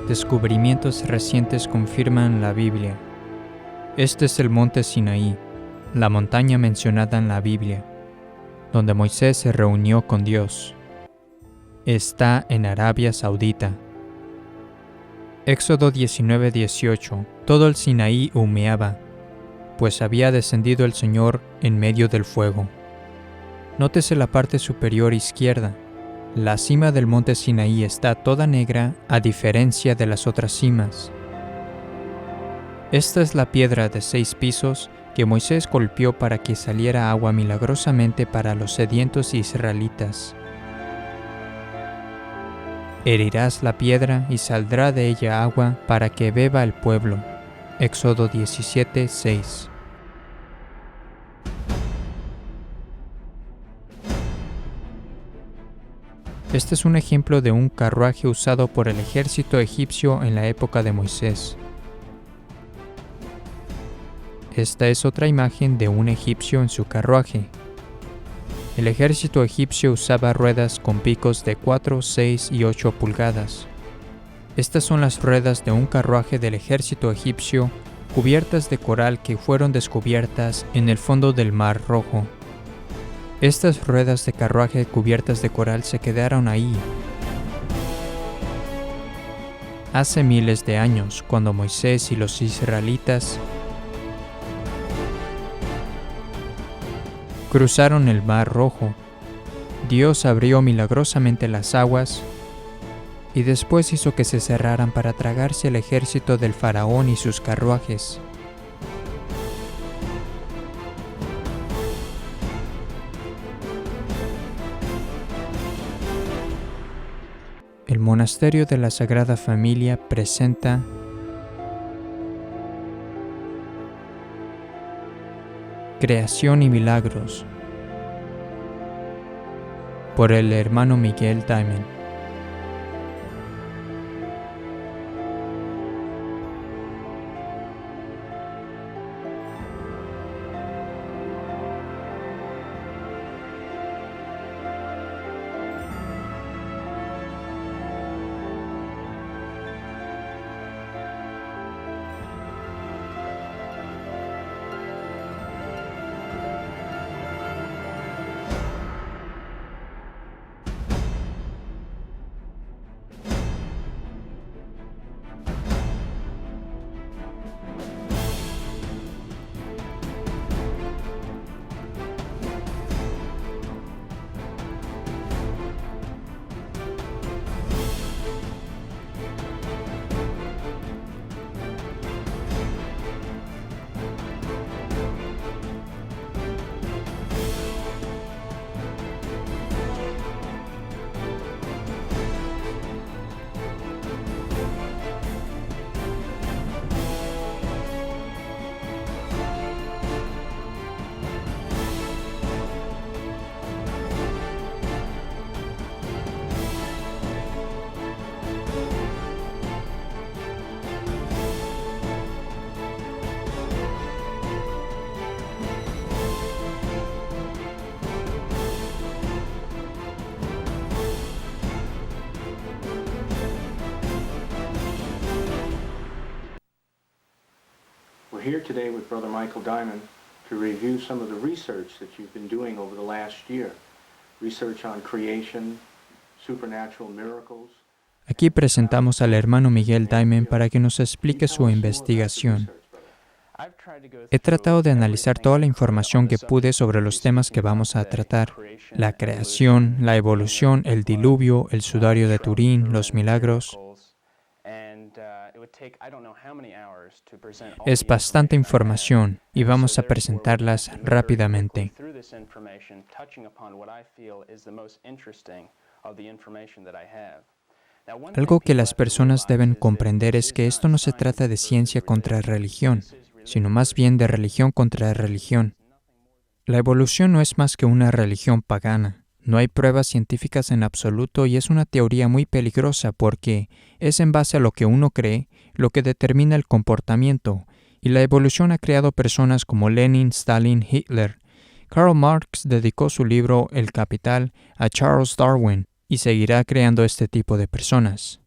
Descubrimientos recientes confirman la Biblia. Este es el monte Sinaí, la montaña mencionada en la Biblia, donde Moisés se reunió con Dios. Está en Arabia Saudita. Éxodo 19:18. Todo el Sinaí humeaba, pues había descendido el Señor en medio del fuego. Nótese la parte superior izquierda. La cima del monte Sinaí está toda negra a diferencia de las otras cimas. Esta es la piedra de 6 pisos que Moisés golpeó para que saliera agua milagrosamente para los sedientos israelitas. Herirás la piedra y saldrá de ella agua para que beba el pueblo. Éxodo 17:6. Este es un ejemplo de un carruaje usado por el ejército egipcio en la época de Moisés. Esta es otra imagen de un egipcio en su carruaje. El ejército egipcio usaba ruedas con picos de 4, 6 y 8 pulgadas. Estas son las ruedas de un carruaje del ejército egipcio cubiertas de coral que fueron descubiertas en el fondo del Mar Rojo. Estas ruedas de carruaje cubiertas de coral se quedaron ahí hace miles de años, cuando Moisés y los israelitas cruzaron el Mar Rojo. Dios abrió milagrosamente las aguas y después hizo que se cerraran para tragarse el ejército del faraón y sus carruajes. El monasterio de la Sagrada Familia presenta Creación y Milagros por el hermano Miguel Diamond. We're here today with Brother Michael Diamond to review some of the research that you've been doing over the last year. Research on creation, supernatural miracles. Aquí presentamos al hermano Miguel Diamond para que nos explique su investigación. He tratado de analizar toda la información que pude sobre los temas que vamos a tratar: la creación, la evolución, el diluvio, el sudario de Turín, los milagros. Es bastante información y vamos a presentarlas rápidamente. Algo que las personas deben comprender es que esto no se trata de ciencia contra religión, sino más bien de religión contra religión. La evolución no es más que una religión pagana. No hay pruebas científicas en absoluto y es una teoría muy peligrosa porque es en base a lo que uno cree lo que determina el comportamiento, y la evolución ha creado personas como Lenin, Stalin, Hitler. Karl Marx dedicó su libro El Capital a Charles Darwin y seguirá creando este tipo de personas.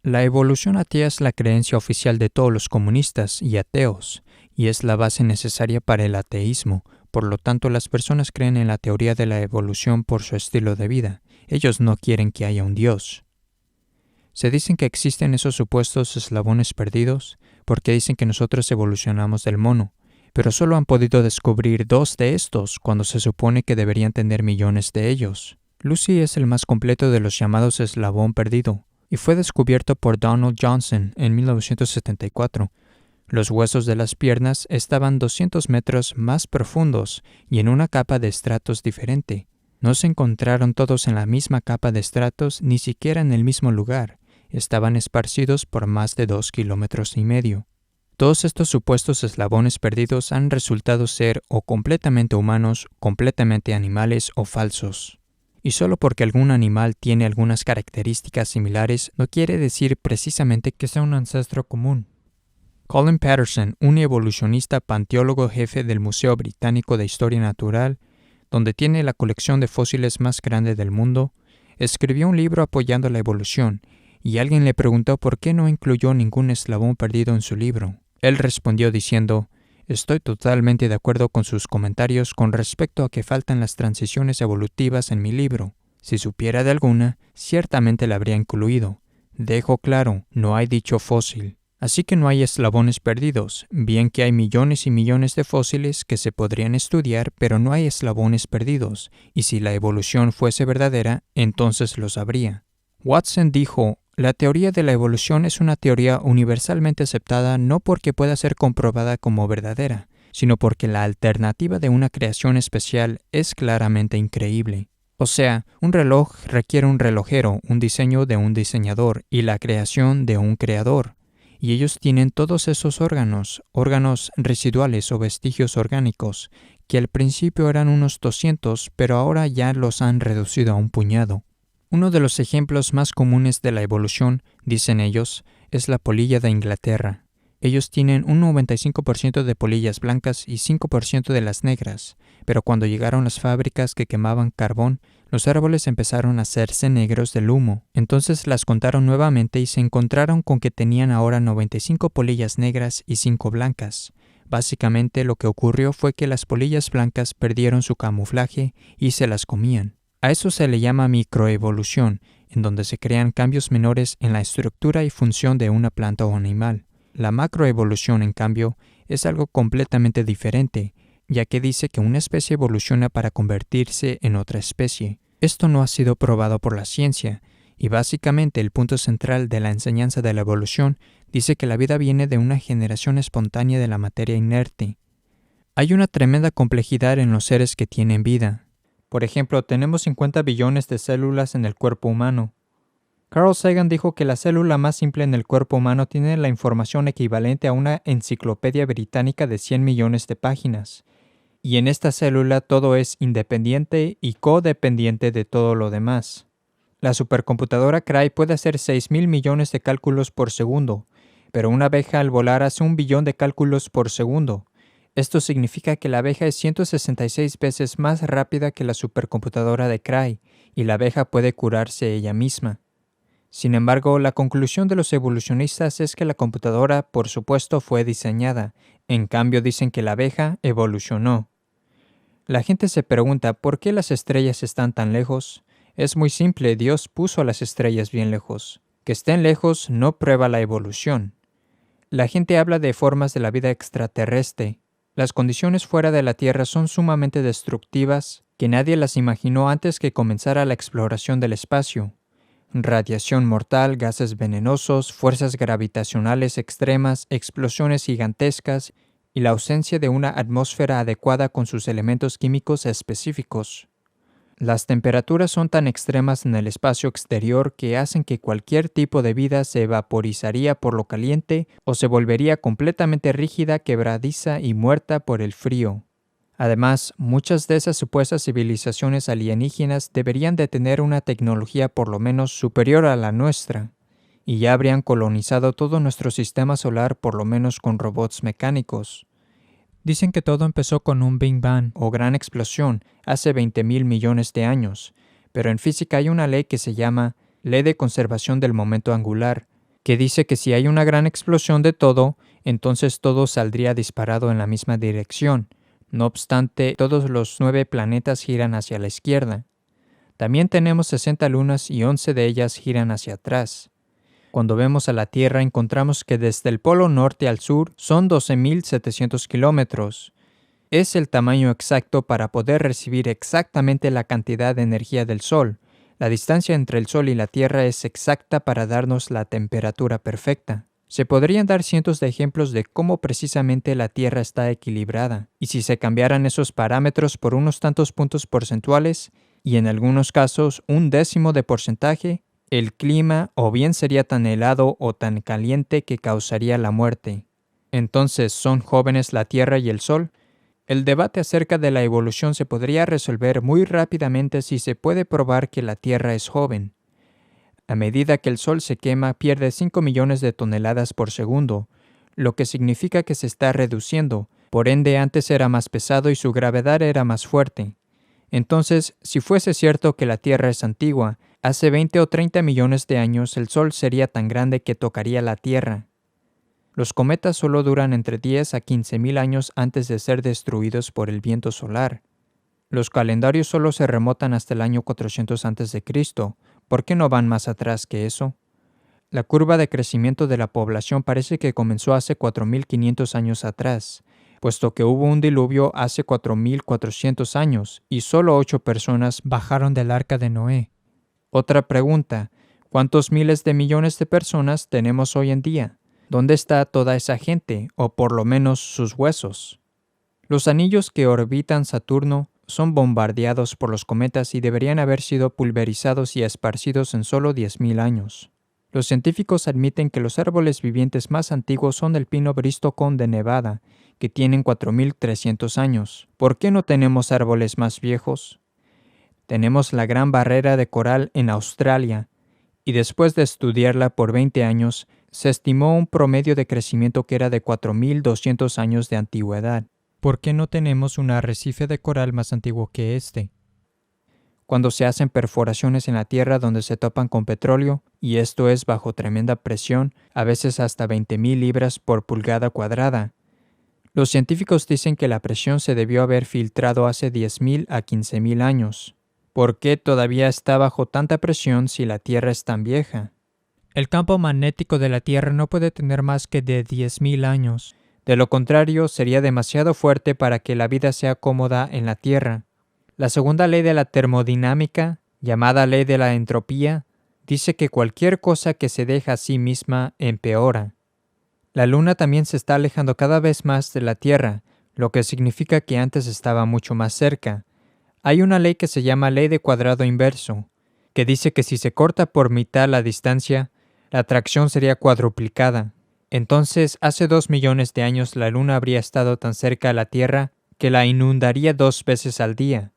La evolución atea es la creencia oficial de todos los comunistas y ateos, y es la base necesaria para el ateísmo. Por lo tanto, las personas creen en la teoría de la evolución por su estilo de vida. Ellos no quieren que haya un Dios. Se dicen que existen esos supuestos eslabones perdidos porque dicen que nosotros evolucionamos del mono, pero solo han podido descubrir 2 de estos cuando se supone que deberían tener millones de ellos. Lucy es el más completo de los llamados eslabón perdido, y fue descubierto por Donald Johnson en 1974. Los huesos de las piernas estaban 200 metros más profundos y en una capa de estratos diferente. No se encontraron todos en la misma capa de estratos, ni siquiera en el mismo lugar. Estaban esparcidos por más de 2,5 kilómetros. Todos estos supuestos eslabones perdidos han resultado ser o completamente humanos, completamente animales o falsos. Y solo porque algún animal tiene algunas características similares no quiere decir precisamente que sea un ancestro común. Colin Patterson, un evolucionista panteólogo jefe del Museo Británico de Historia Natural, donde tiene la colección de fósiles más grande del mundo, escribió un libro apoyando la evolución, y alguien le preguntó por qué no incluyó ningún eslabón perdido en su libro. Él respondió diciendo: «Estoy totalmente de acuerdo con sus comentarios con respecto a que faltan las transiciones evolutivas en mi libro. Si supiera de alguna, ciertamente la habría incluido. Dejo claro, no hay dicho fósil. Así que no hay eslabones perdidos, bien que hay millones y millones de fósiles que se podrían estudiar, pero no hay eslabones perdidos, y si la evolución fuese verdadera, entonces los habría». Watson dijo: «La teoría de la evolución es una teoría universalmente aceptada no porque pueda ser comprobada como verdadera, sino porque la alternativa de una creación especial es claramente increíble. O sea, un reloj requiere un relojero, un diseño de un diseñador y la creación de un creador. Y ellos tienen todos esos órganos residuales o vestigios orgánicos, que al principio eran unos 200, pero ahora ya los han reducido a un puñado. Uno de los ejemplos más comunes de la evolución, dicen ellos, es la polilla de Inglaterra. Ellos tienen un 95% de polillas blancas y 5% de las negras, pero cuando llegaron las fábricas que quemaban carbón, los árboles empezaron a hacerse negros del humo. Entonces las contaron nuevamente y se encontraron con que tenían ahora 95 polillas negras y 5 blancas. Básicamente lo que ocurrió fue que las polillas blancas perdieron su camuflaje y se las comían. A eso se le llama microevolución, en donde se crean cambios menores en la estructura y función de una planta o animal. La macroevolución, en cambio, es algo completamente diferente, ya que dice que una especie evoluciona para convertirse en otra especie. Esto no ha sido probado por la ciencia, y básicamente el punto central de la enseñanza de la evolución dice que la vida viene de una generación espontánea de la materia inerte. Hay una tremenda complejidad en los seres que tienen vida. Por ejemplo, tenemos 50 billones de células en el cuerpo humano. Carl Sagan dijo que la célula más simple en el cuerpo humano tiene la información equivalente a una enciclopedia británica de 100 millones de páginas. Y en esta célula todo es independiente y codependiente de todo lo demás. La supercomputadora Cray puede hacer 6,000 millones de cálculos por segundo, pero una abeja al volar hace 1 billón de cálculos por segundo. Esto significa que la abeja es 166 veces más rápida que la supercomputadora de Cray, y la abeja puede curarse ella misma. Sin embargo, la conclusión de los evolucionistas es que la computadora, por supuesto, fue diseñada. En cambio, dicen que la abeja evolucionó. La gente se pregunta ¿por qué las estrellas están tan lejos? Es muy simple, Dios puso a las estrellas bien lejos. Que estén lejos no prueba la evolución. La gente habla de formas de la vida extraterrestre. Las condiciones fuera de la Tierra son sumamente destructivas, que nadie las imaginó antes que comenzara la exploración del espacio. Radiación mortal, gases venenosos, fuerzas gravitacionales extremas, explosiones gigantescas y la ausencia de una atmósfera adecuada con sus elementos químicos específicos. Las temperaturas son tan extremas en el espacio exterior que hacen que cualquier tipo de vida se vaporizaría por lo caliente o se volvería completamente rígida, quebradiza y muerta por el frío. Además, muchas de esas supuestas civilizaciones alienígenas deberían de tener una tecnología por lo menos superior a la nuestra, y ya habrían colonizado todo nuestro sistema solar por lo menos con robots mecánicos. Dicen que todo empezó con un Big Bang o gran explosión hace 20,000 millones de años, pero en física hay una ley que se llama Ley de Conservación del Momento Angular, que dice que si hay una gran explosión de todo, entonces todo saldría disparado en la misma dirección. No obstante, todos los 9 planetas giran hacia la izquierda. También tenemos 60 lunas y 11 de ellas giran hacia atrás. Cuando vemos a la Tierra encontramos que desde el polo norte al sur son 12.700 kilómetros. Es el tamaño exacto para poder recibir exactamente la cantidad de energía del Sol. La distancia entre el Sol y la Tierra es exacta para darnos la temperatura perfecta. Se podrían dar cientos de ejemplos de cómo precisamente la Tierra está equilibrada, y si se cambiaran esos parámetros por unos tantos puntos porcentuales, y en algunos casos un décimo de porcentaje, el clima o bien sería tan helado o tan caliente que causaría la muerte. Entonces, ¿son jóvenes la Tierra y el Sol? El debate acerca de la evolución se podría resolver muy rápidamente si se puede probar que la Tierra es joven. A medida que el Sol se quema, pierde 5 millones de toneladas por segundo, lo que significa que se está reduciendo. Por ende, antes era más pesado y su gravedad era más fuerte. Entonces, si fuese cierto que la Tierra es antigua, hace 20 o 30 millones de años el Sol sería tan grande que tocaría la Tierra. Los cometas solo duran entre 10 a 15.000 años antes de ser destruidos por el viento solar. Los calendarios solo se remontan hasta el año 400 a.C. ¿Por qué no van más atrás que eso? La curva de crecimiento de la población parece que comenzó hace 4.500 años atrás, puesto que hubo un diluvio hace 4.400 años y solo 8 personas bajaron del arca de Noé. Otra pregunta, ¿cuántos miles de millones de personas tenemos hoy en día? ¿Dónde está toda esa gente, o por lo menos sus huesos? Los anillos que orbitan Saturno son bombardeados por los cometas y deberían haber sido pulverizados y esparcidos en solo 10.000 años. Los científicos admiten que los árboles vivientes más antiguos son el pino bristocón de Nevada, que tienen 4.300 años. ¿Por qué no tenemos árboles más viejos? Tenemos la Gran Barrera de Coral en Australia, y después de estudiarla por 20 años, se estimó un promedio de crecimiento que era de 4.200 años de antigüedad. ¿Por qué no tenemos un arrecife de coral más antiguo que este? Cuando se hacen perforaciones en la Tierra donde se topan con petróleo, y esto es bajo tremenda presión, a veces hasta 20.000 libras por pulgada cuadrada, los científicos dicen que la presión se debió haber filtrado hace 10.000 a 15.000 años. ¿Por qué todavía está bajo tanta presión si la Tierra es tan vieja? El campo magnético de la Tierra no puede tener más que de 10.000 años. De lo contrario, sería demasiado fuerte para que la vida sea cómoda en la Tierra. La segunda ley de la termodinámica, llamada ley de la entropía, dice que cualquier cosa que se deja a sí misma empeora. La Luna también se está alejando cada vez más de la Tierra, lo que significa que antes estaba mucho más cerca. Hay una ley que se llama ley de cuadrado inverso, que dice que si se corta por mitad la distancia, la atracción sería cuadruplicada. Entonces, hace 2 millones de años la Luna habría estado tan cerca a la Tierra que la inundaría 2 veces al día.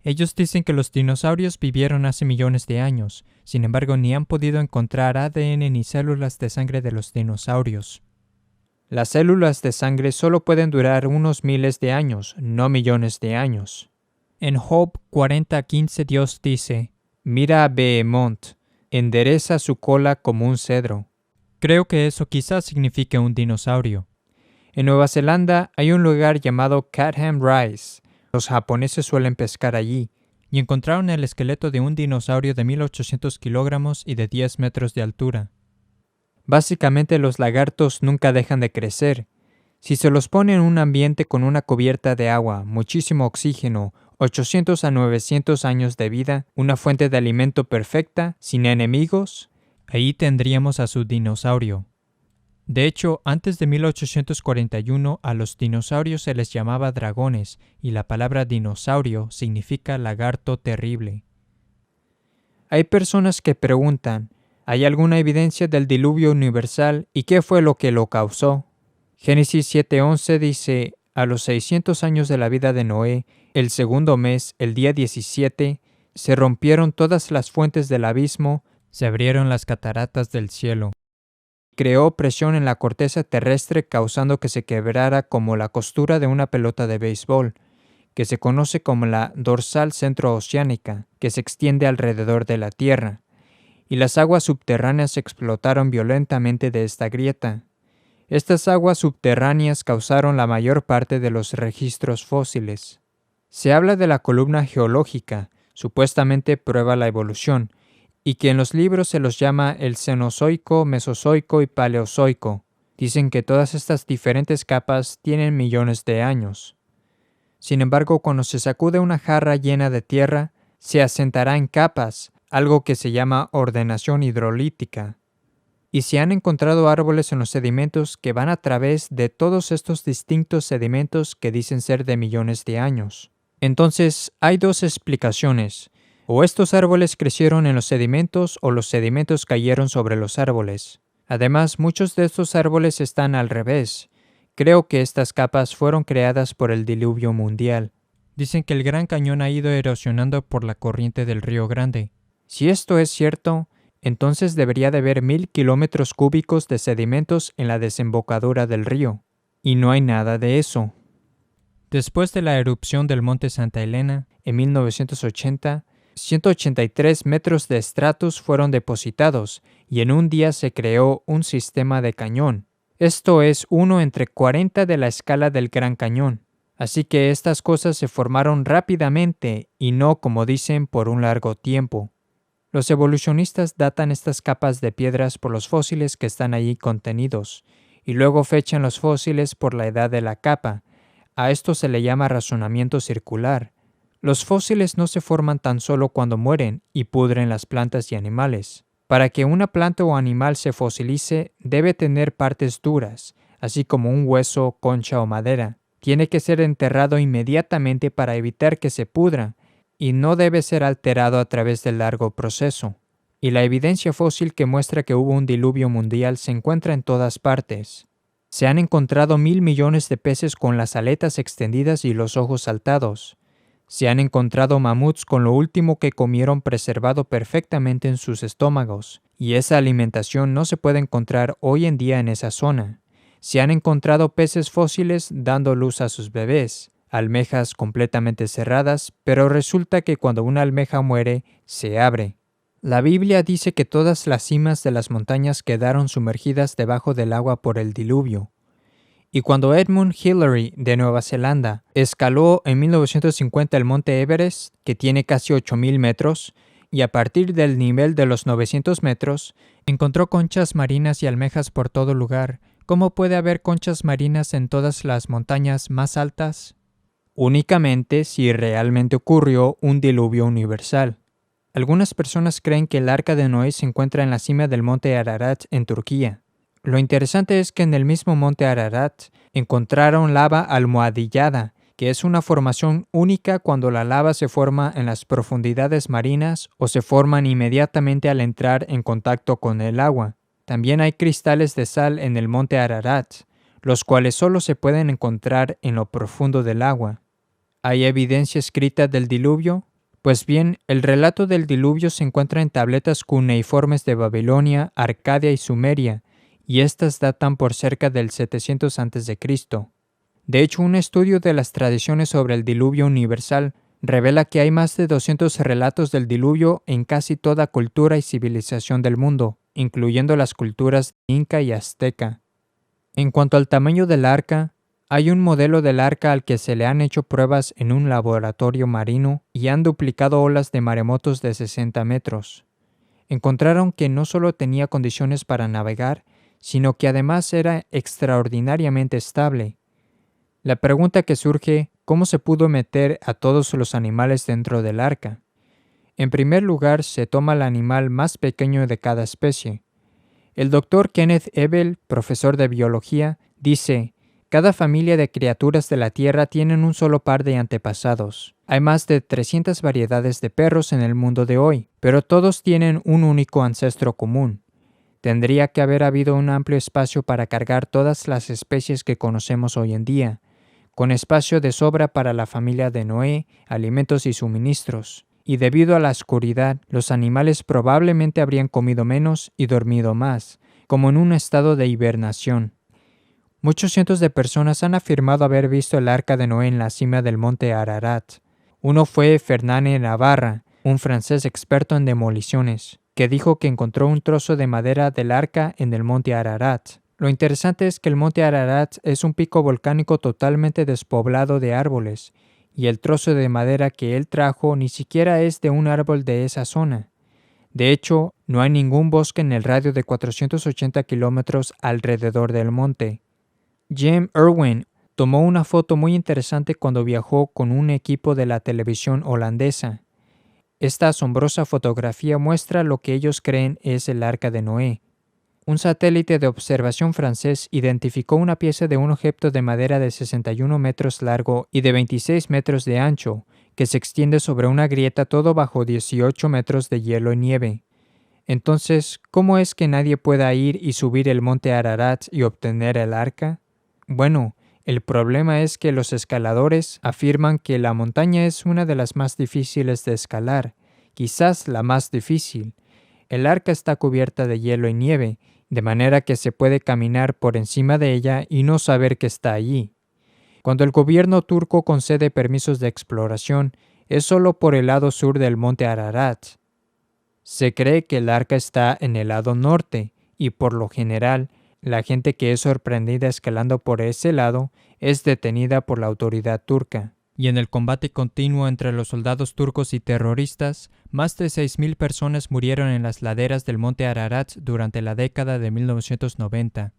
Ellos dicen que los dinosaurios vivieron hace millones de años, sin embargo ni han podido encontrar ADN ni células de sangre de los dinosaurios. Las células de sangre solo pueden durar unos miles de años, no millones de años. En Job 40:15 Dios dice, «Mira a Behemoth, endereza su cola como un cedro». Creo que eso quizás signifique un dinosaurio. En Nueva Zelanda hay un lugar llamado Chatham Rise. Los japoneses suelen pescar allí, y encontraron el esqueleto de un dinosaurio de 1.800 kilogramos y de 10 metros de altura. Básicamente los lagartos nunca dejan de crecer. Si se los pone en un ambiente con una cubierta de agua, muchísimo oxígeno, 800 a 900 años de vida, una fuente de alimento perfecta, sin enemigos, ahí tendríamos a su dinosaurio. De hecho, antes de 1841 a los dinosaurios se les llamaba dragones y la palabra dinosaurio significa lagarto terrible. Hay personas que preguntan, ¿hay alguna evidencia del diluvio universal y qué fue lo que lo causó? Génesis 7:11 dice, a los 600 años de la vida de Noé, el segundo mes, el día 17, se rompieron todas las fuentes del abismo, se abrieron las cataratas del cielo. Creó presión en la corteza terrestre causando que se quebrara como la costura de una pelota de béisbol, que se conoce como la dorsal centrooceánica, que se extiende alrededor de la Tierra. y las aguas subterráneas explotaron violentamente de esta grieta. Estas aguas subterráneas causaron la mayor parte de los registros fósiles. Se habla de la columna geológica, supuestamente prueba la evolución, y que en los libros se los llama el Cenozoico, Mesozoico y Paleozoico. Dicen que todas estas diferentes capas tienen millones de años. Sin embargo, cuando se sacude una jarra llena de tierra, se asentará en capas, algo que se llama ordenación hidrolítica. Y se han encontrado árboles en los sedimentos que van a través de todos estos distintos sedimentos que dicen ser de millones de años. Entonces, hay dos explicaciones. O estos árboles crecieron en los sedimentos o los sedimentos cayeron sobre los árboles. Además, muchos de estos árboles están al revés. Creo que estas capas fueron creadas por el diluvio mundial. Dicen que el Gran Cañón ha ido erosionando por la corriente del Río Grande. Si esto es cierto, entonces debería de haber 1000 kilómetros cúbicos de sedimentos en la desembocadura del río. Y no hay nada de eso. Después de la erupción del monte Santa Elena, en 1980, 183 metros de estratos fueron depositados y en un día se creó un sistema de cañón. Esto es 1 entre 40 de la escala del Gran Cañón. Así que estas cosas se formaron rápidamente y no, como dicen, por un largo tiempo. Los evolucionistas datan estas capas de piedras por los fósiles que están allí contenidos, y luego fechan los fósiles por la edad de la capa. A esto se le llama razonamiento circular. Los fósiles no se forman tan solo cuando mueren y pudren las plantas y animales. Para que una planta o animal se fosilice, debe tener partes duras, así como un hueso, concha o madera. Tiene que ser enterrado inmediatamente para evitar que se pudra, y no debe ser alterado a través del largo proceso. Y la evidencia fósil que muestra que hubo un diluvio mundial se encuentra en todas partes. Se han encontrado 1000 millones de peces con las aletas extendidas y los ojos saltados. Se han encontrado mamuts con lo último que comieron preservado perfectamente en sus estómagos, y esa alimentación no se puede encontrar hoy en día en esa zona. Se han encontrado peces fósiles dando luz a sus bebés, almejas completamente cerradas, pero resulta que cuando una almeja muere, se abre. La Biblia dice que todas las cimas de las montañas quedaron sumergidas debajo del agua por el diluvio. Y cuando Edmund Hillary, de Nueva Zelanda, escaló en 1950 el monte Everest, que tiene casi 8000 metros, y a partir del nivel de los 900 metros, encontró conchas marinas y almejas por todo lugar. ¿Cómo puede haber conchas marinas en todas las montañas más altas? Únicamente si realmente ocurrió un diluvio universal. Algunas personas creen que el Arca de Noé se encuentra en la cima del monte Ararat en Turquía. Lo interesante es que en el mismo monte Ararat encontraron lava almohadillada, que es una formación única cuando la lava se forma en las profundidades marinas o se forman inmediatamente al entrar en contacto con el agua. También hay cristales de sal en el monte Ararat, los cuales solo se pueden encontrar en lo profundo del agua. ¿Hay evidencia escrita del diluvio? Pues bien, el relato del diluvio se encuentra en tabletas cuneiformes de Babilonia, Arcadia y Sumeria, y estas datan por cerca del 700 a.C. De hecho, un estudio de las tradiciones sobre el diluvio universal revela que hay más de 200 relatos del diluvio en casi toda cultura y civilización del mundo, incluyendo las culturas inca y azteca. En cuanto al tamaño del arca, hay un modelo del arca al que se le han hecho pruebas en un laboratorio marino y han duplicado olas de maremotos de 60 metros. Encontraron que no solo tenía condiciones para navegar, sino que además era extraordinariamente estable. La pregunta que surge, ¿cómo se pudo meter a todos los animales dentro del arca? En primer lugar, se toma el animal más pequeño de cada especie. El Dr. Kenneth Ebel, profesor de biología, dice: cada familia de criaturas de la Tierra tienen un solo par de antepasados. Hay más de 300 variedades de perros en el mundo de hoy, pero todos tienen un único ancestro común. Tendría que haber habido un amplio espacio para cargar todas las especies que conocemos hoy en día, con espacio de sobra para la familia de Noé, alimentos y suministros. Y debido a la oscuridad, los animales probablemente habrían comido menos y dormido más, como en un estado de hibernación. Muchos cientos de personas han afirmado haber visto el Arca de Noé en la cima del monte Ararat. Uno fue Fernane Navarra, un francés experto en demoliciones. que dijo que encontró un trozo de madera del arca en el monte Ararat. Lo interesante es que el monte Ararat es un pico volcánico totalmente despoblado de árboles, y el trozo de madera que él trajo ni siquiera es de un árbol de esa zona. De hecho, no hay ningún bosque en el radio de 480 kilómetros alrededor del monte. Jim Irwin tomó una foto muy interesante cuando viajó con un equipo de la televisión holandesa. Esta asombrosa fotografía muestra lo que ellos creen es el Arca de Noé. Un satélite de observación francés identificó una pieza de un objeto de madera de 61 metros largo y de 26 metros de ancho, que se extiende sobre una grieta todo bajo 18 metros de hielo y nieve. Entonces, ¿cómo es que nadie pueda ir y subir el monte Ararat y obtener el arca? Bueno, el problema es que los escaladores afirman que la montaña es una de las más difíciles de escalar, quizás la más difícil. El arca está cubierta de hielo y nieve, de manera que se puede caminar por encima de ella y no saber que está allí. Cuando el gobierno turco concede permisos de exploración, es solo por el lado sur del monte Ararat. Se cree que el arca está en el lado norte, y por lo general, la gente que es sorprendida escalando por ese lado es detenida por la autoridad turca. Y en el combate continuo entre los soldados turcos y terroristas, más de 6.000 personas murieron en las laderas del monte Ararat durante la década de 1990.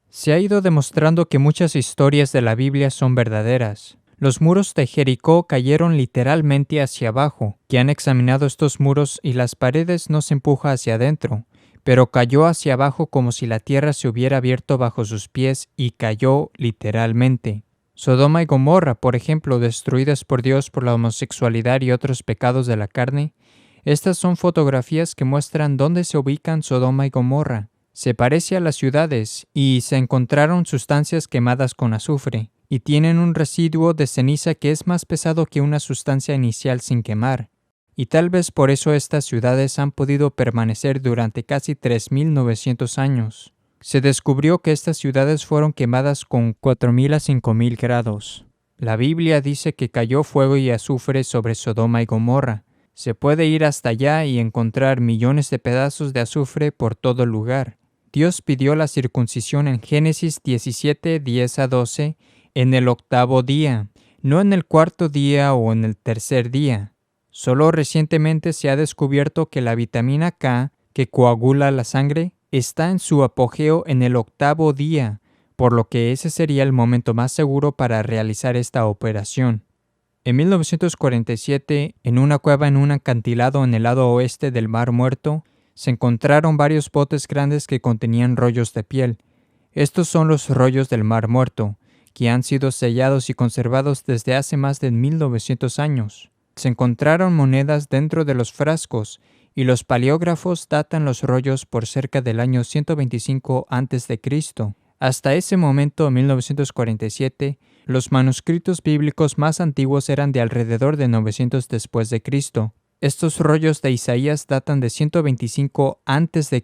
Se ha ido demostrando que muchas historias de la Biblia son verdaderas. Los muros de Jericó cayeron literalmente hacia abajo. Que han examinado estos muros y las paredes no se empuja hacia adentro, pero cayó hacia abajo como si la tierra se hubiera abierto bajo sus pies y cayó literalmente. Sodoma y Gomorra, por ejemplo, destruidas por Dios por la homosexualidad y otros pecados de la carne. Estas son fotografías que muestran dónde se ubican Sodoma y Gomorra. Se parece a las ciudades y se encontraron sustancias quemadas con azufre y tienen un residuo de ceniza que es más pesado que una sustancia inicial sin quemar. Y tal vez por eso estas ciudades han podido permanecer durante casi 3.900 años. Se descubrió que estas ciudades fueron quemadas con 4.000 a 5.000 grados. La Biblia dice que cayó fuego y azufre sobre Sodoma y Gomorra. Se puede ir hasta allá y encontrar millones de pedazos de azufre por todo lugar. Dios pidió la circuncisión en Génesis 17, 10 a 12, en el 8º día, no en el 4º día o en el 3er día. Solo recientemente se ha descubierto que la vitamina K, que coagula la sangre, está en su apogeo en el 8º día, por lo que ese sería el momento más seguro para realizar esta operación. En 1947, en una cueva en un acantilado en el lado oeste del Mar Muerto, se encontraron varios botes grandes que contenían rollos de piel. Estos son los rollos del Mar Muerto, que han sido sellados y conservados desde hace más de 1.900 años. Se encontraron monedas dentro de los frascos, y los paleógrafos datan los rollos por cerca del año 125 a.C. Hasta ese momento, en 1947, los manuscritos bíblicos más antiguos eran de alrededor de 900 después de Cristo. Estos rollos de Isaías datan de 125 a.C.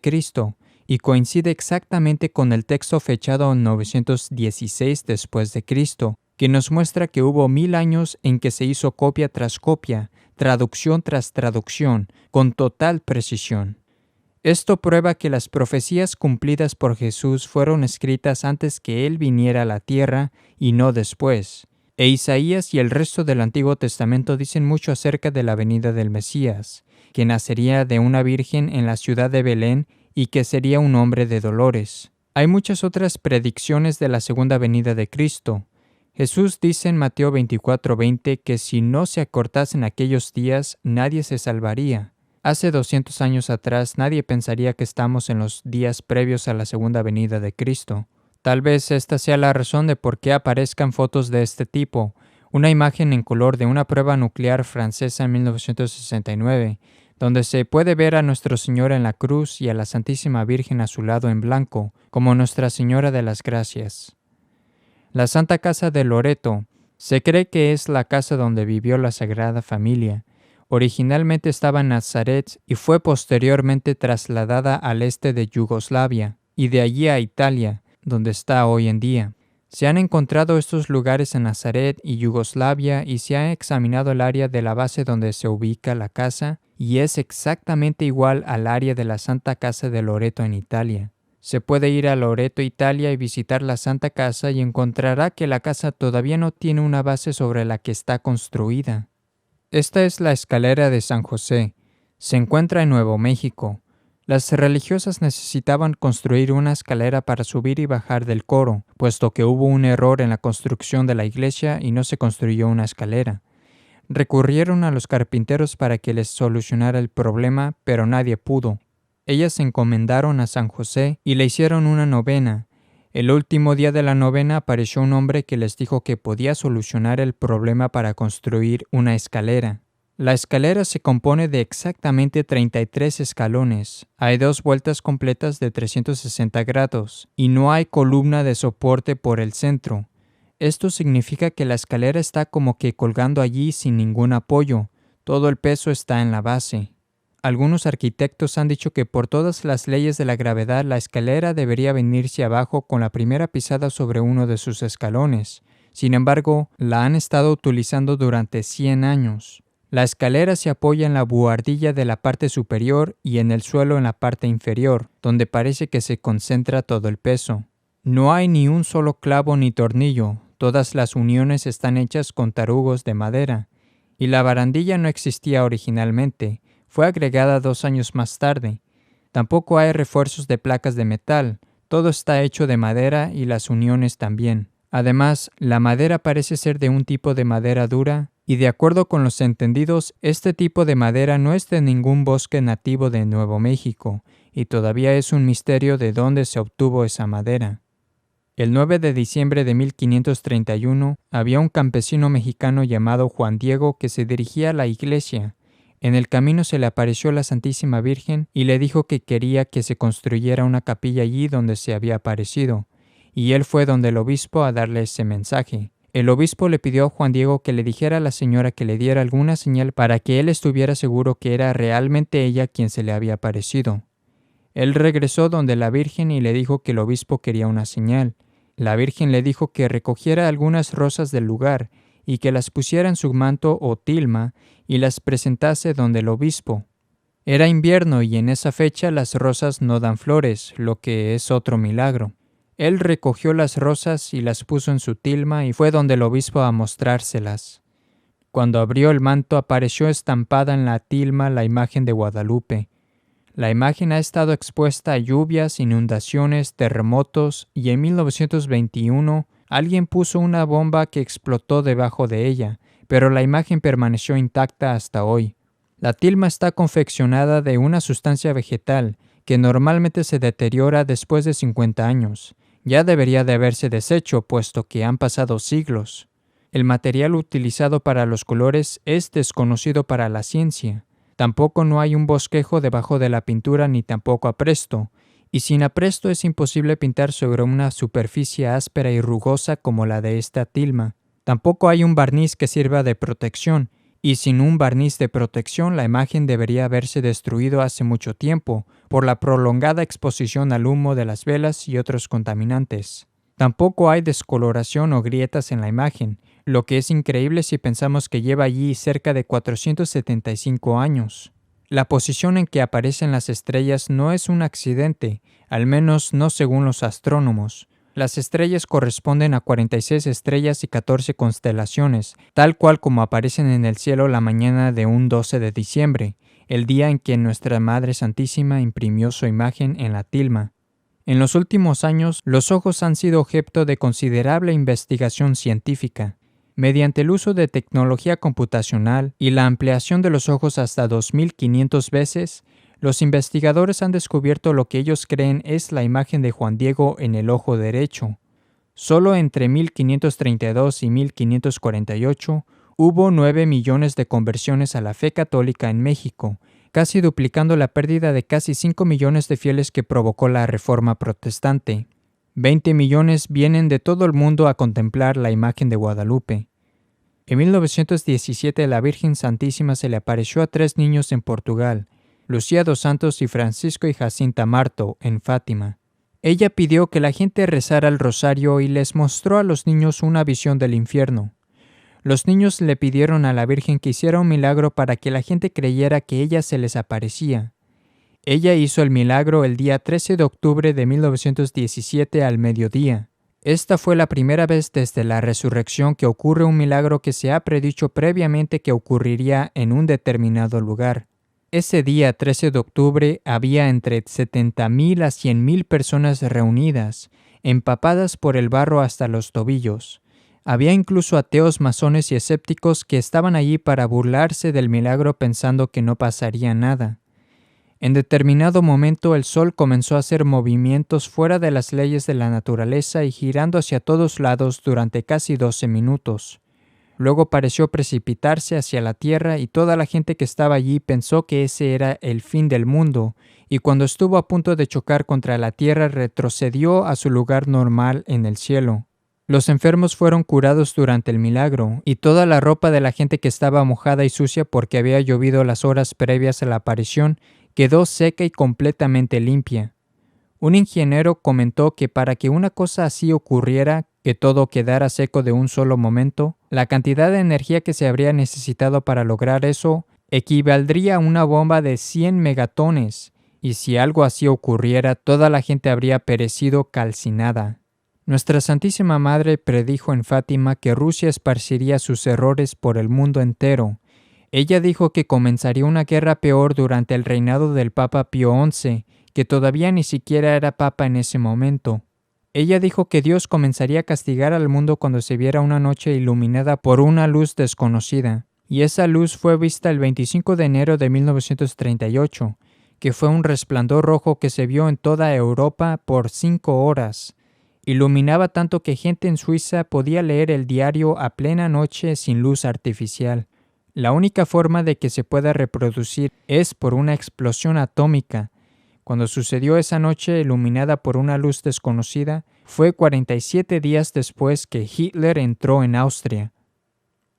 y coincide exactamente con el texto fechado en 916 después de Cristo, que nos muestra que hubo 1.000 años en que se hizo copia tras copia, traducción tras traducción, con total precisión. Esto prueba que las profecías cumplidas por Jesús fueron escritas antes que Él viniera a la tierra y no después. E Isaías y el resto del Antiguo Testamento dicen mucho acerca de la venida del Mesías, que nacería de una virgen en la ciudad de Belén y que sería un hombre de dolores. Hay muchas otras predicciones de la segunda venida de Cristo. Jesús dice en Mateo 24:20 que si no se acortasen aquellos días, nadie se salvaría. Hace 200 años atrás nadie pensaría que estamos en los días previos a la segunda venida de Cristo. Tal vez esta sea la razón de por qué aparezcan fotos de este tipo. Una imagen en color de una prueba nuclear francesa en 1969, donde se puede ver a Nuestro Señor en la cruz y a la Santísima Virgen a su lado en blanco, como Nuestra Señora de las Gracias. La Santa Casa de Loreto se cree que es la casa donde vivió la Sagrada Familia. Originalmente estaba en Nazaret y fue posteriormente trasladada al este de Yugoslavia y de allí a Italia, donde está hoy en día. Se han encontrado estos lugares en Nazaret y Yugoslavia y se ha examinado el área de la base donde se ubica la casa y es exactamente igual al área de la Santa Casa de Loreto en Italia. Se puede ir a Loreto, Italia y visitar la Santa Casa y encontrará que la casa todavía no tiene una base sobre la que está construida. Esta es la escalera de San José. Se encuentra en Nuevo México. Las religiosas necesitaban construir una escalera para subir y bajar del coro, puesto que hubo un error en la construcción de la iglesia y no se construyó una escalera. Recurrieron a los carpinteros para que les solucionara el problema, pero nadie pudo. Ellas se encomendaron a San José y le hicieron una novena. El último día de la novena apareció un hombre que les dijo que podía solucionar el problema para construir una escalera. La escalera se compone de exactamente 33 escalones. Hay 2 vueltas completas de 360 grados y no hay columna de soporte por el centro. Esto significa que la escalera está como que colgando allí sin ningún apoyo. Todo el peso está en la base. Algunos arquitectos han dicho que por todas las leyes de la gravedad la escalera debería venirse abajo con la primera pisada sobre uno de sus escalones. Sin embargo, la han estado utilizando durante 100 años. La escalera se apoya en la buhardilla de la parte superior y en el suelo en la parte inferior, donde parece que se concentra todo el peso. No hay ni un solo clavo ni tornillo, todas las uniones están hechas con tarugos de madera. Y la barandilla no existía originalmente, fue agregada 2 años más tarde. Tampoco hay refuerzos de placas de metal, todo está hecho de madera y las uniones también. Además, la madera parece ser de un tipo de madera dura, y de acuerdo con los entendidos, este tipo de madera no es de ningún bosque nativo de Nuevo México, y todavía es un misterio de dónde se obtuvo esa madera. El 9 de diciembre de 1531, había un campesino mexicano llamado Juan Diego que se dirigía a la iglesia. En el camino se le apareció la Santísima Virgen y le dijo que quería que se construyera una capilla allí donde se había aparecido, y él fue donde el obispo a darle ese mensaje. El obispo le pidió a Juan Diego que le dijera a la señora que le diera alguna señal para que él estuviera seguro que era realmente ella quien se le había aparecido. Él regresó donde la Virgen y le dijo que el obispo quería una señal. La Virgen le dijo que recogiera algunas rosas del lugar y que las pusiera en su manto o tilma y las presentase donde el obispo. Era invierno y en esa fecha las rosas no dan flores, lo que es otro milagro. Él recogió las rosas y las puso en su tilma y fue donde el obispo a mostrárselas. Cuando abrió el manto apareció estampada en la tilma la imagen de Guadalupe. La imagen ha estado expuesta a lluvias, inundaciones, terremotos y en 1921 alguien puso una bomba que explotó debajo de ella, pero la imagen permaneció intacta hasta hoy. La tilma está confeccionada de una sustancia vegetal que normalmente se deteriora después de 50 años. Ya debería de haberse deshecho, puesto que han pasado siglos. El material utilizado para los colores es desconocido para la ciencia. Tampoco no hay un bosquejo debajo de la pintura ni tampoco apresto, y sin apresto es imposible pintar sobre una superficie áspera y rugosa como la de esta tilma. Tampoco hay un barniz que sirva de protección, y sin un barniz de protección la imagen debería haberse destruido hace mucho tiempo por la prolongada exposición al humo de las velas y otros contaminantes. Tampoco hay descoloración o grietas en la imagen, lo que es increíble si pensamos que lleva allí cerca de 475 años. La posición en que aparecen las estrellas no es un accidente, al menos no según los astrónomos. Las estrellas corresponden a 46 estrellas y 14 constelaciones, tal cual como aparecen en el cielo la mañana de un 12 de diciembre, el día en que nuestra Madre Santísima imprimió su imagen en la tilma. En los últimos años, los ojos han sido objeto de considerable investigación científica. Mediante el uso de tecnología computacional y la ampliación de los ojos hasta 2500 veces, los investigadores han descubierto lo que ellos creen es la imagen de Juan Diego en el ojo derecho. Solo entre 1532 y 1548 hubo 9 millones de conversiones a la fe católica en México, casi duplicando la pérdida de casi 5 millones de fieles que provocó la Reforma Protestante. 20 millones vienen de todo el mundo a contemplar la imagen de Guadalupe. En 1917 la Virgen Santísima se le apareció a 3 niños en Portugal, Lucía dos Santos y Francisco y Jacinta Marto, en Fátima. Ella pidió que la gente rezara el rosario y les mostró a los niños una visión del infierno. Los niños le pidieron a la Virgen que hiciera un milagro para que la gente creyera que ella se les aparecía. Ella hizo el milagro el día 13 de octubre de 1917 al mediodía. Esta fue la primera vez desde la resurrección que ocurre un milagro que se ha predicho previamente que ocurriría en un determinado lugar. Ese día 13 de octubre había entre 70,000 a 100,000 personas reunidas, empapadas por el barro hasta los tobillos. Había incluso ateos, masones y escépticos que estaban allí para burlarse del milagro pensando que no pasaría nada. En determinado momento el sol comenzó a hacer movimientos fuera de las leyes de la naturaleza y girando hacia todos lados durante casi 12 minutos. Luego pareció precipitarse hacia la tierra y toda la gente que estaba allí pensó que ese era el fin del mundo, y cuando estuvo a punto de chocar contra la tierra retrocedió a su lugar normal en el cielo. Los enfermos fueron curados durante el milagro, y toda la ropa de la gente que estaba mojada y sucia porque había llovido las horas previas a la aparición quedó seca y completamente limpia. Un ingeniero comentó que para que una cosa así ocurriera, que todo quedara seco de un solo momento, la cantidad de energía que se habría necesitado para lograr eso equivaldría a una bomba de 100 megatones, y si algo así ocurriera, toda la gente habría perecido calcinada. Nuestra Santísima Madre predijo en Fátima que Rusia esparciría sus errores por el mundo entero. Ella dijo que comenzaría una guerra peor durante el reinado del Papa Pío XI, que todavía ni siquiera era papa en ese momento. Ella dijo que Dios comenzaría a castigar al mundo cuando se viera una noche iluminada por una luz desconocida, y esa luz fue vista el 25 de enero de 1938, que fue un resplandor rojo que se vio en toda Europa por 5 horas. Iluminaba tanto que gente en Suiza podía leer el diario a plena noche sin luz artificial. La única forma de que se pueda reproducir es por una explosión atómica. Cuando sucedió esa noche iluminada por una luz desconocida, fue 47 días después que Hitler entró en Austria.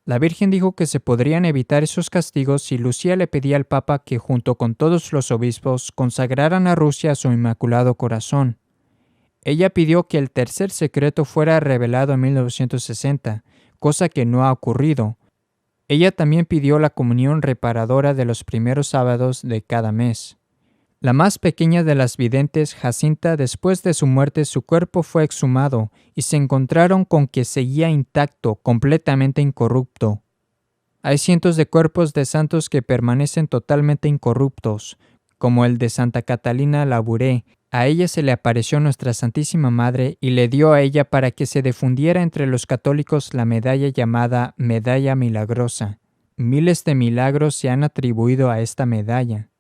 La Virgen dijo que se podrían evitar esos castigos si Lucía le pedía al Papa que junto con todos los obispos consagraran a Rusia a su Inmaculado Corazón. Ella pidió que el tercer secreto fuera revelado en 1960, cosa que no ha ocurrido. Ella también pidió la comunión reparadora de los primeros sábados de cada mes. La más pequeña de las videntes, Jacinta, después de su muerte su cuerpo fue exhumado y se encontraron con que seguía intacto, completamente incorrupto. Hay cientos de cuerpos de santos que permanecen totalmente incorruptos, como el de Santa Catalina Labouré. A ella se le apareció Nuestra Santísima Madre y le dio a ella para que se difundiera entre los católicos la medalla llamada Medalla Milagrosa. Miles de milagros se han atribuido a esta medalla.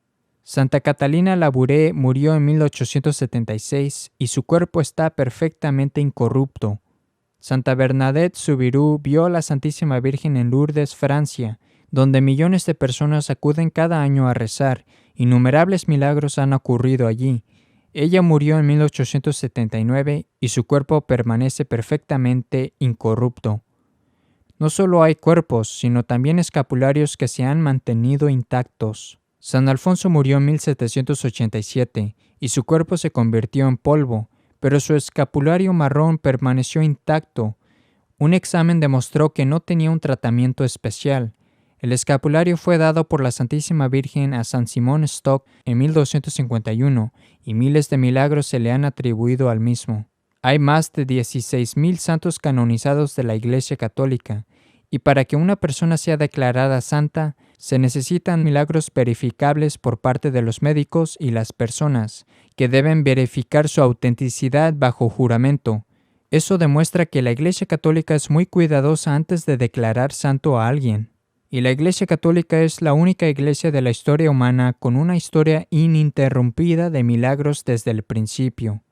Santa Catalina Labouré murió en 1876 y su cuerpo está perfectamente incorrupto. Santa Bernadette Soubirous vio a la Santísima Virgen en Lourdes, Francia, donde millones de personas acuden cada año a rezar. Innumerables milagros han ocurrido allí. Ella murió en 1879 y su cuerpo permanece perfectamente incorrupto. No solo hay cuerpos, sino también escapularios que se han mantenido intactos. San Alfonso murió en 1787 y su cuerpo se convirtió en polvo, pero su escapulario marrón permaneció intacto. Un examen demostró que no tenía un tratamiento especial. El escapulario fue dado por la Santísima Virgen a San Simón Stock en 1251 y miles de milagros se le han atribuido al mismo. Hay más de 16,000 santos canonizados de la Iglesia Católica, y para que una persona sea declarada santa, se necesitan milagros verificables por parte de los médicos y las personas, que deben verificar su autenticidad bajo juramento. Eso demuestra que la Iglesia Católica es muy cuidadosa antes de declarar santo a alguien. Y la Iglesia Católica es la única iglesia de la historia humana con una historia ininterrumpida de milagros desde el principio.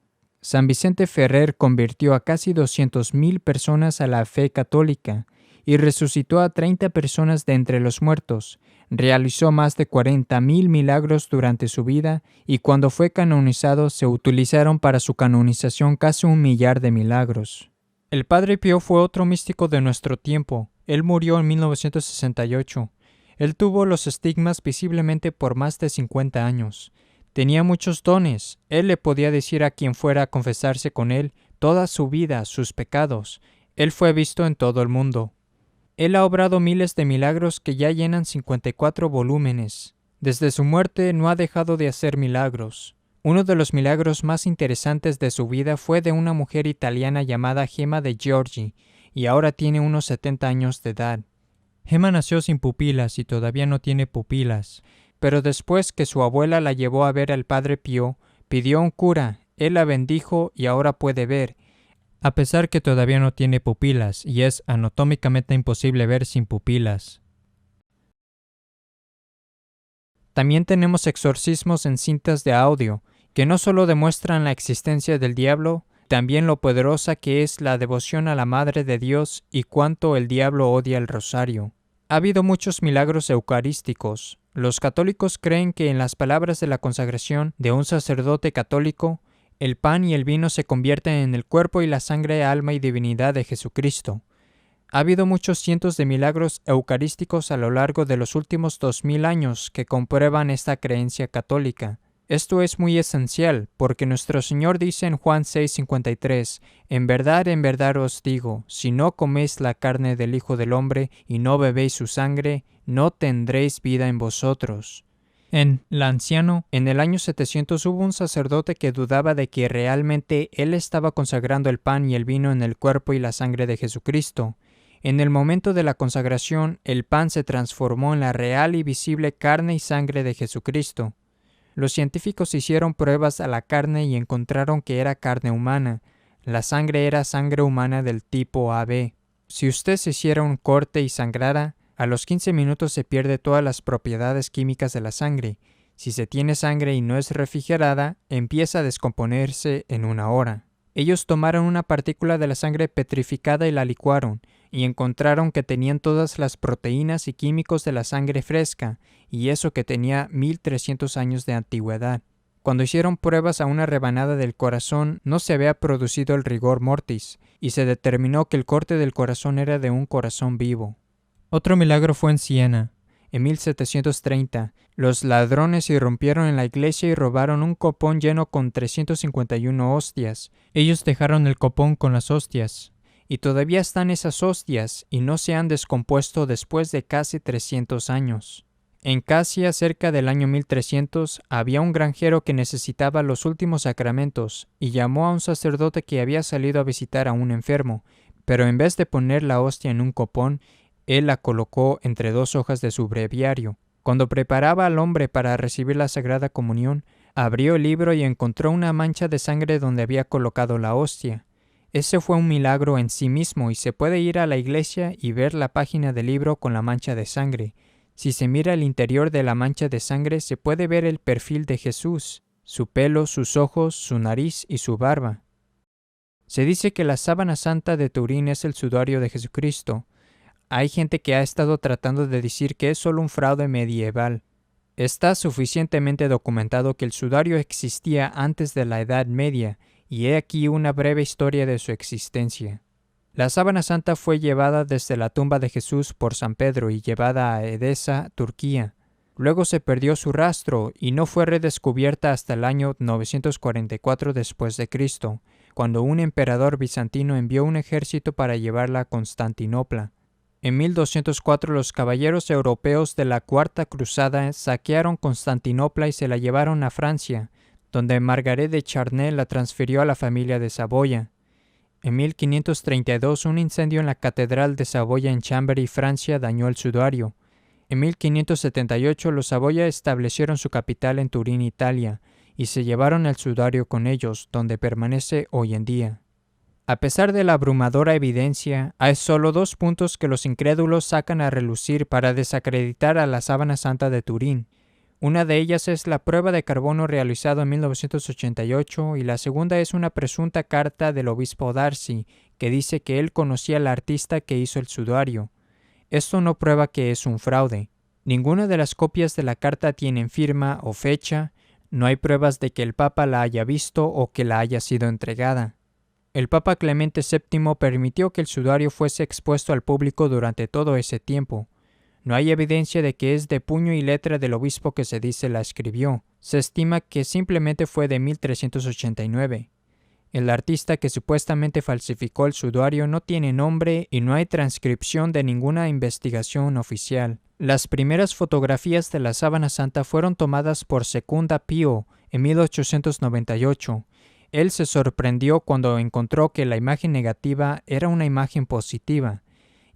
San Vicente Ferrer convirtió a casi 200,000 personas a la fe católica y resucitó a 30 personas de entre los muertos. Realizó más de 40,000 milagros durante su vida y cuando fue canonizado se utilizaron para su canonización casi 1,000,000 de milagros. El Padre Pío fue otro místico de nuestro tiempo. Él murió en 1968. Él tuvo los estigmas visiblemente por más de 50 años. Tenía muchos dones. Él le podía decir a quien fuera a confesarse con él toda su vida, sus pecados. Él fue visto en todo el mundo. Él ha obrado miles de milagros que ya llenan 54 volúmenes. Desde su muerte no ha dejado de hacer milagros. Uno de los milagros más interesantes de su vida fue de una mujer italiana llamada Gemma de Giorgi, y ahora tiene unos 70 años de edad. Gemma nació sin pupilas y todavía no tiene pupilas, pero después que su abuela la llevó a ver al Padre Pío, pidió a un cura, él la bendijo y ahora puede ver, a pesar que todavía no tiene pupilas y es anatómicamente imposible ver sin pupilas. También tenemos exorcismos en cintas de audio, que no solo demuestran la existencia del diablo, también lo poderosa que es la devoción a la Madre de Dios y cuánto el diablo odia el rosario. Ha habido muchos milagros eucarísticos. Los católicos creen que en las palabras de la consagración de un sacerdote católico, el pan y el vino se convierten en el cuerpo y la sangre, alma y divinidad de Jesucristo. Ha habido muchos cientos de milagros eucarísticos a lo largo de los últimos 2000 años que comprueban esta creencia católica. Esto es muy esencial, porque nuestro Señor dice en Juan 6:53, en verdad os digo, si no coméis la carne del Hijo del Hombre y no bebéis su sangre, no tendréis vida en vosotros. En Lanciano, en el año 700 hubo un sacerdote que dudaba de que realmente él estaba consagrando el pan y el vino en el cuerpo y la sangre de Jesucristo. En el momento de la consagración, el pan se transformó en la real y visible carne y sangre de Jesucristo. Los científicos hicieron pruebas a la carne y encontraron que era carne humana. La sangre era sangre humana del tipo AB. Si usted se hiciera un corte y sangrara, a los 15 minutos se pierde todas las propiedades químicas de la sangre. Si se tiene sangre y no es refrigerada, empieza a descomponerse en 1 hora. Ellos tomaron una partícula de la sangre petrificada y la licuaron, y encontraron que tenían todas las proteínas y químicos de la sangre fresca, y eso que tenía 1300 años de antigüedad. Cuando hicieron pruebas a una rebanada del corazón, no se había producido el rigor mortis, y se determinó que el corte del corazón era de un corazón vivo. Otro milagro fue en Siena. En 1730, los ladrones irrumpieron en la iglesia y robaron un copón lleno con 351 hostias. Ellos dejaron el copón con las hostias, y todavía están esas hostias, y no se han descompuesto después de casi 300 años. En Casia, cerca del año 1300, había un granjero que necesitaba los últimos sacramentos, y llamó a un sacerdote que había salido a visitar a un enfermo, pero en vez de poner la hostia en un copón, él la colocó entre 2 hojas de su breviario. Cuando preparaba al hombre para recibir la Sagrada Comunión, abrió el libro y encontró una mancha de sangre donde había colocado la hostia. Ese fue un milagro en sí mismo y se puede ir a la iglesia y ver la página del libro con la mancha de sangre. Si se mira el interior de la mancha de sangre, se puede ver el perfil de Jesús, su pelo, sus ojos, su nariz y su barba. Se dice que la sábana santa de Turín es el sudario de Jesucristo. Hay gente que ha estado tratando de decir que es solo un fraude medieval. Está suficientemente documentado que el sudario existía antes de la Edad Media, y he aquí una breve historia de su existencia. La sábana santa fue llevada desde la tumba de Jesús por San Pedro y llevada a Edesa, Turquía. Luego se perdió su rastro y no fue redescubierta hasta el año 944 después de Cristo, cuando un emperador bizantino envió un ejército para llevarla a Constantinopla. En 1204 los caballeros europeos de la Cuarta Cruzada saquearon Constantinopla y se la llevaron a Francia, donde Margaret de Charnay la transfirió a la familia de Saboya. En 1532 un incendio en la Catedral de Saboya en Chambéry, Francia, dañó el sudario. En 1578 los Saboya establecieron su capital en Turín, Italia, y se llevaron el sudario con ellos, donde permanece hoy en día. A pesar de la abrumadora evidencia, hay solo 2 puntos que los incrédulos sacan a relucir para desacreditar a la sábana santa de Turín. Una de ellas es la prueba de carbono realizada en 1988 y la segunda es una presunta carta del obispo Darcy que dice que él conocía al artista que hizo el sudario. Esto no prueba que es un fraude. Ninguna de las copias de la carta tienen firma o fecha, no hay pruebas de que el Papa la haya visto o que la haya sido entregada. El Papa Clemente VII permitió que el sudario fuese expuesto al público durante todo ese tiempo. No hay evidencia de que es de puño y letra del obispo que se dice la escribió. Se estima que simplemente fue de 1389. El artista que supuestamente falsificó el sudario no tiene nombre y no hay transcripción de ninguna investigación oficial. Las primeras fotografías de la sábana santa fueron tomadas por Secunda Pío en 1898. Él se sorprendió cuando encontró que la imagen negativa era una imagen positiva.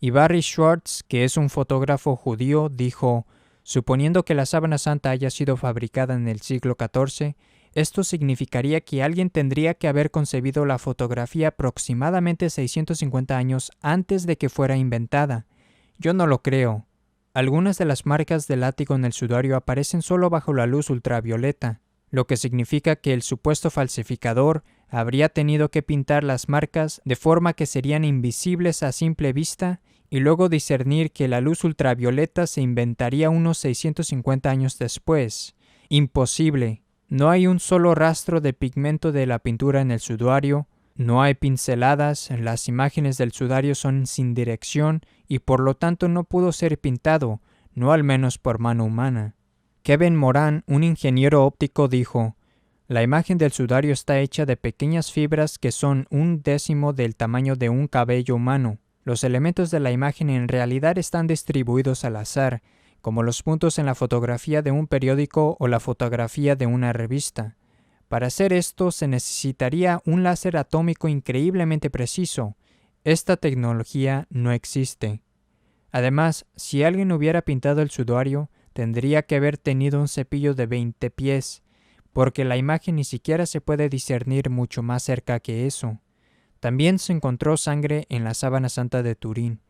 Y Barry Schwartz, que es un fotógrafo judío, dijo: suponiendo que la sábana santa haya sido fabricada en el siglo XIV, esto significaría que alguien tendría que haber concebido la fotografía aproximadamente 650 años antes de que fuera inventada. Yo no lo creo. Algunas de las marcas del látigo en el sudario aparecen solo bajo la luz ultravioleta, lo que significa que el supuesto falsificador habría tenido que pintar las marcas de forma que serían invisibles a simple vista y luego discernir que la luz ultravioleta se inventaría unos 650 años después. Imposible. No hay un solo rastro de pigmento de la pintura en el sudario, no hay pinceladas, las imágenes del sudario son sin dirección y por lo tanto no pudo ser pintado, no al menos por mano humana. Kevin Moran, un ingeniero óptico, dijo: la imagen del sudario está hecha de pequeñas fibras que son 1/10 del tamaño de un cabello humano. Los elementos de la imagen en realidad están distribuidos al azar, como los puntos en la fotografía de un periódico o la fotografía de una revista. Para hacer esto se necesitaría un láser atómico increíblemente preciso. Esta tecnología no existe. Además, si alguien hubiera pintado el sudario, tendría que haber tenido un cepillo de 20 pies, porque la imagen ni siquiera se puede discernir mucho más cerca que eso. También se encontró sangre en la sábana santa de Turín.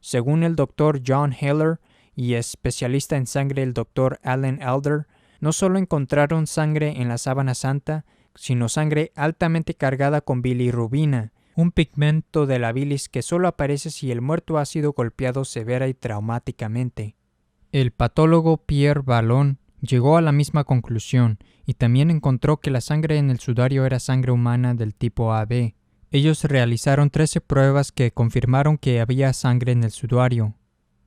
Según el Dr. John Heller y especialista en sangre el Dr. Alan Alder, no solo encontraron sangre en la sábana santa, sino sangre altamente cargada con bilirrubina, un pigmento de la bilis que solo aparece si el muerto ha sido golpeado severa y traumáticamente. El patólogo Pierre Vallon llegó a la misma conclusión y también encontró que la sangre en el sudario era sangre humana del tipo AB. Ellos realizaron 13 pruebas que confirmaron que había sangre en el sudario.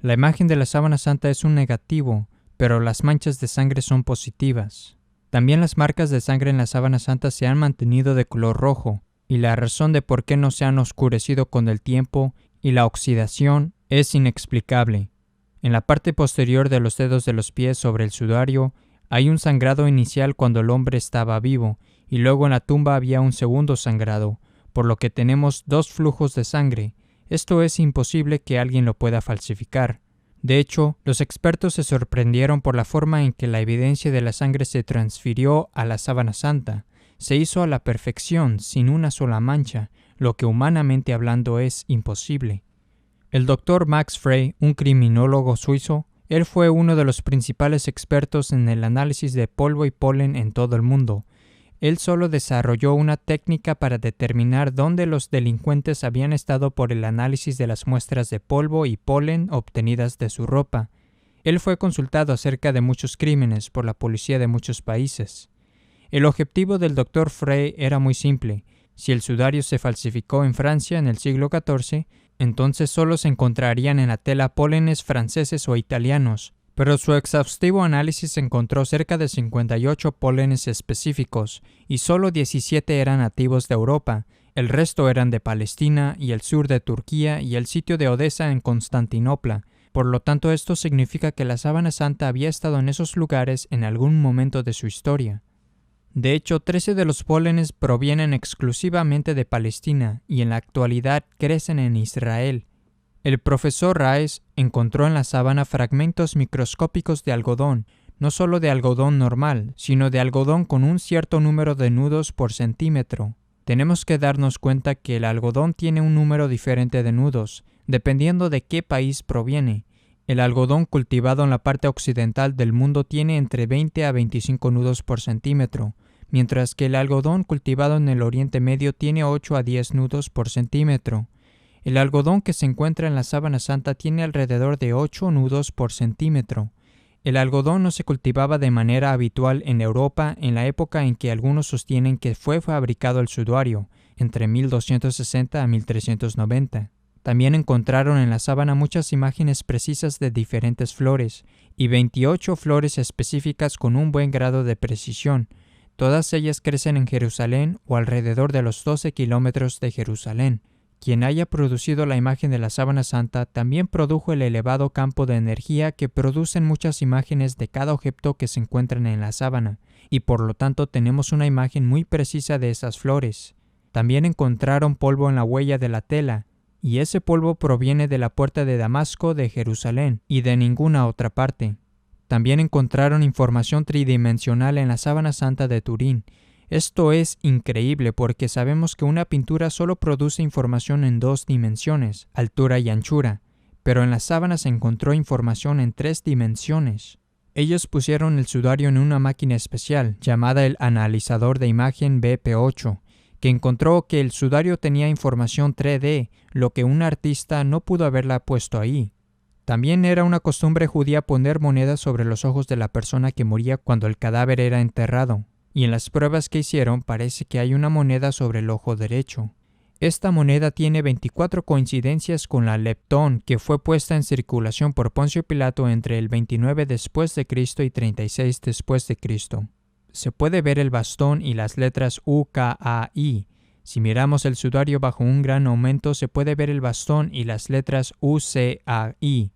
La imagen de la sábana santa es un negativo, pero las manchas de sangre son positivas. También las marcas de sangre en la sábana santa se han mantenido de color rojo, y la razón de por qué no se han oscurecido con el tiempo y la oxidación es inexplicable. En la parte posterior de los dedos de los pies sobre el sudario hay un sangrado inicial cuando el hombre estaba vivo, y luego en la tumba había un segundo sangrado, por lo que tenemos 2 flujos de sangre. Esto es imposible que alguien lo pueda falsificar. De hecho, los expertos se sorprendieron por la forma en que la evidencia de la sangre se transfirió a la sábana santa. Se hizo a la perfección, sin una sola mancha, lo que humanamente hablando es imposible. El Dr. Max Frey, un criminólogo suizo, él fue uno de los principales expertos en el análisis de polvo y polen en todo el mundo. Él solo desarrolló una técnica para determinar dónde los delincuentes habían estado por el análisis de las muestras de polvo y polen obtenidas de su ropa. Él fue consultado acerca de muchos crímenes por la policía de muchos países. El objetivo del Dr. Frey era muy simple. Si el sudario se falsificó en Francia en el siglo XIV, entonces solo se encontrarían en la tela pólenes franceses o italianos. Pero su exhaustivo análisis encontró cerca de 58 pólenes específicos, y solo 17 eran nativos de Europa, el resto eran de Palestina y el sur de Turquía y el sitio de Odesa en Constantinopla. Por lo tanto, esto significa que la sábana santa había estado en esos lugares en algún momento de su historia. De hecho, 13 de los pólenes provienen exclusivamente de Palestina y en la actualidad crecen en Israel. El profesor Rice encontró en la sábana fragmentos microscópicos de algodón, no solo de algodón normal, sino de algodón con un cierto número de nudos por centímetro. Tenemos que darnos cuenta que el algodón tiene un número diferente de nudos, dependiendo de qué país proviene. El algodón cultivado en la parte occidental del mundo tiene entre 20 a 25 nudos por centímetro, mientras que el algodón cultivado en el Oriente Medio tiene 8 a 10 nudos por centímetro. El algodón que se encuentra en la sábana santa tiene alrededor de 8 nudos por centímetro. El algodón no se cultivaba de manera habitual en Europa en la época en que algunos sostienen que fue fabricado el sudario, entre 1260 a 1390. También encontraron en la sábana muchas imágenes precisas de diferentes flores, y 28 flores específicas con un buen grado de precisión. Todas ellas crecen en Jerusalén o alrededor de los 12 kilómetros de Jerusalén. Quien haya producido la imagen de la sábana santa también produjo el elevado campo de energía que producen muchas imágenes de cada objeto que se encuentran en la sábana, y por lo tanto tenemos una imagen muy precisa de esas flores. También encontraron polvo en la huella de la tela, y ese polvo proviene de la puerta de Damasco de Jerusalén y de ninguna otra parte. También encontraron información tridimensional en la sábana santa de Turín. Esto es increíble porque sabemos que una pintura solo produce información en 2 dimensiones, altura y anchura, pero en la sábana se encontró información en 3 dimensiones. Ellos pusieron el sudario en una máquina especial llamada el analizador de imagen BP8, que encontró que el sudario tenía información 3D, lo que un artista no pudo haberla puesto ahí. También era una costumbre judía poner monedas sobre los ojos de la persona que moría cuando el cadáver era enterrado, y en las pruebas que hicieron parece que hay una moneda sobre el ojo derecho. Esta moneda tiene 24 coincidencias con la leptón que fue puesta en circulación por Poncio Pilato entre el 29 después de Cristo y 36 después de Cristo. Se puede ver el bastón y las letras UKAI. Si miramos el sudario bajo un gran aumento, se puede ver el bastón y las letras UCAI.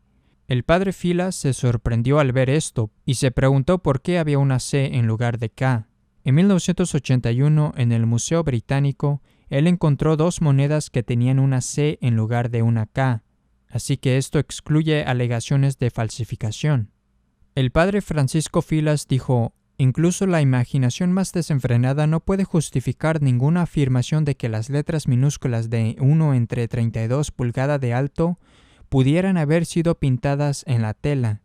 El padre Filas se sorprendió al ver esto y se preguntó por qué había una C en lugar de K. En 1981, en el Museo Británico, él encontró 2 monedas que tenían una C en lugar de una K, así que esto excluye alegaciones de falsificación. El padre Francisco Filas dijo: incluso la imaginación más desenfrenada no puede justificar ninguna afirmación de que las letras minúsculas de 1 entre 32 pulgadas de alto pudieran haber sido pintadas en la tela.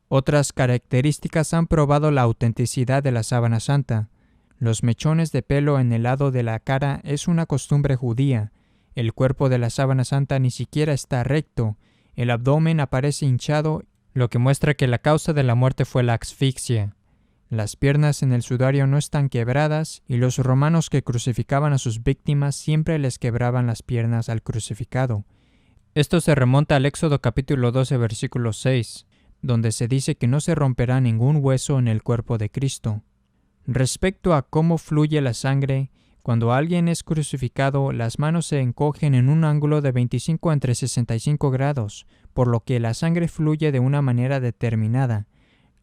Otras características han probado la autenticidad de la sábana santa. Los mechones de pelo en el lado de la cara es una costumbre judía. El cuerpo de la sábana santa ni siquiera está recto. El abdomen aparece hinchado, lo que muestra que la causa de la muerte fue la asfixia. Las piernas en el sudario no están quebradas, y los romanos que crucificaban a sus víctimas siempre les quebraban las piernas al crucificado. Esto se remonta al Éxodo capítulo 12, versículo 6, donde se dice que no se romperá ningún hueso en el cuerpo de Cristo. Respecto a cómo fluye la sangre, cuando alguien es crucificado, las manos se encogen en un ángulo de 25 entre 65 grados, por lo que la sangre fluye de una manera determinada.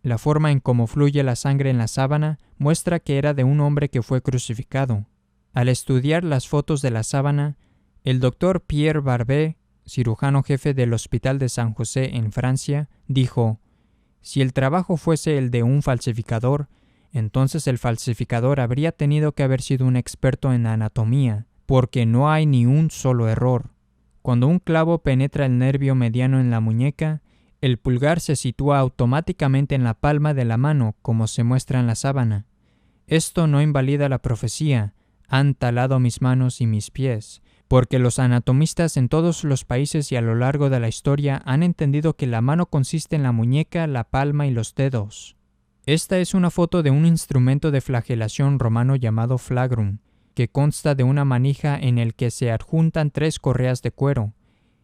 La forma en cómo fluye la sangre en la sábana muestra que era de un hombre que fue crucificado. Al estudiar las fotos de la sábana, el doctor Pierre Barbet, cirujano jefe del Hospital de San José en Francia, dijo: si el trabajo fuese el de un falsificador, entonces el falsificador habría tenido que haber sido un experto en anatomía, porque no hay ni un solo error. Cuando un clavo penetra el nervio mediano en la muñeca, el pulgar se sitúa automáticamente en la palma de la mano, como se muestra en la sábana. Esto no invalida la profecía: han talado mis manos y mis pies, porque los anatomistas en todos los países y a lo largo de la historia han entendido que la mano consiste en la muñeca, la palma y los dedos. Esta es una foto de un instrumento de flagelación romano llamado flagrum, que consta de una manija en el que se adjuntan 3 correas de cuero,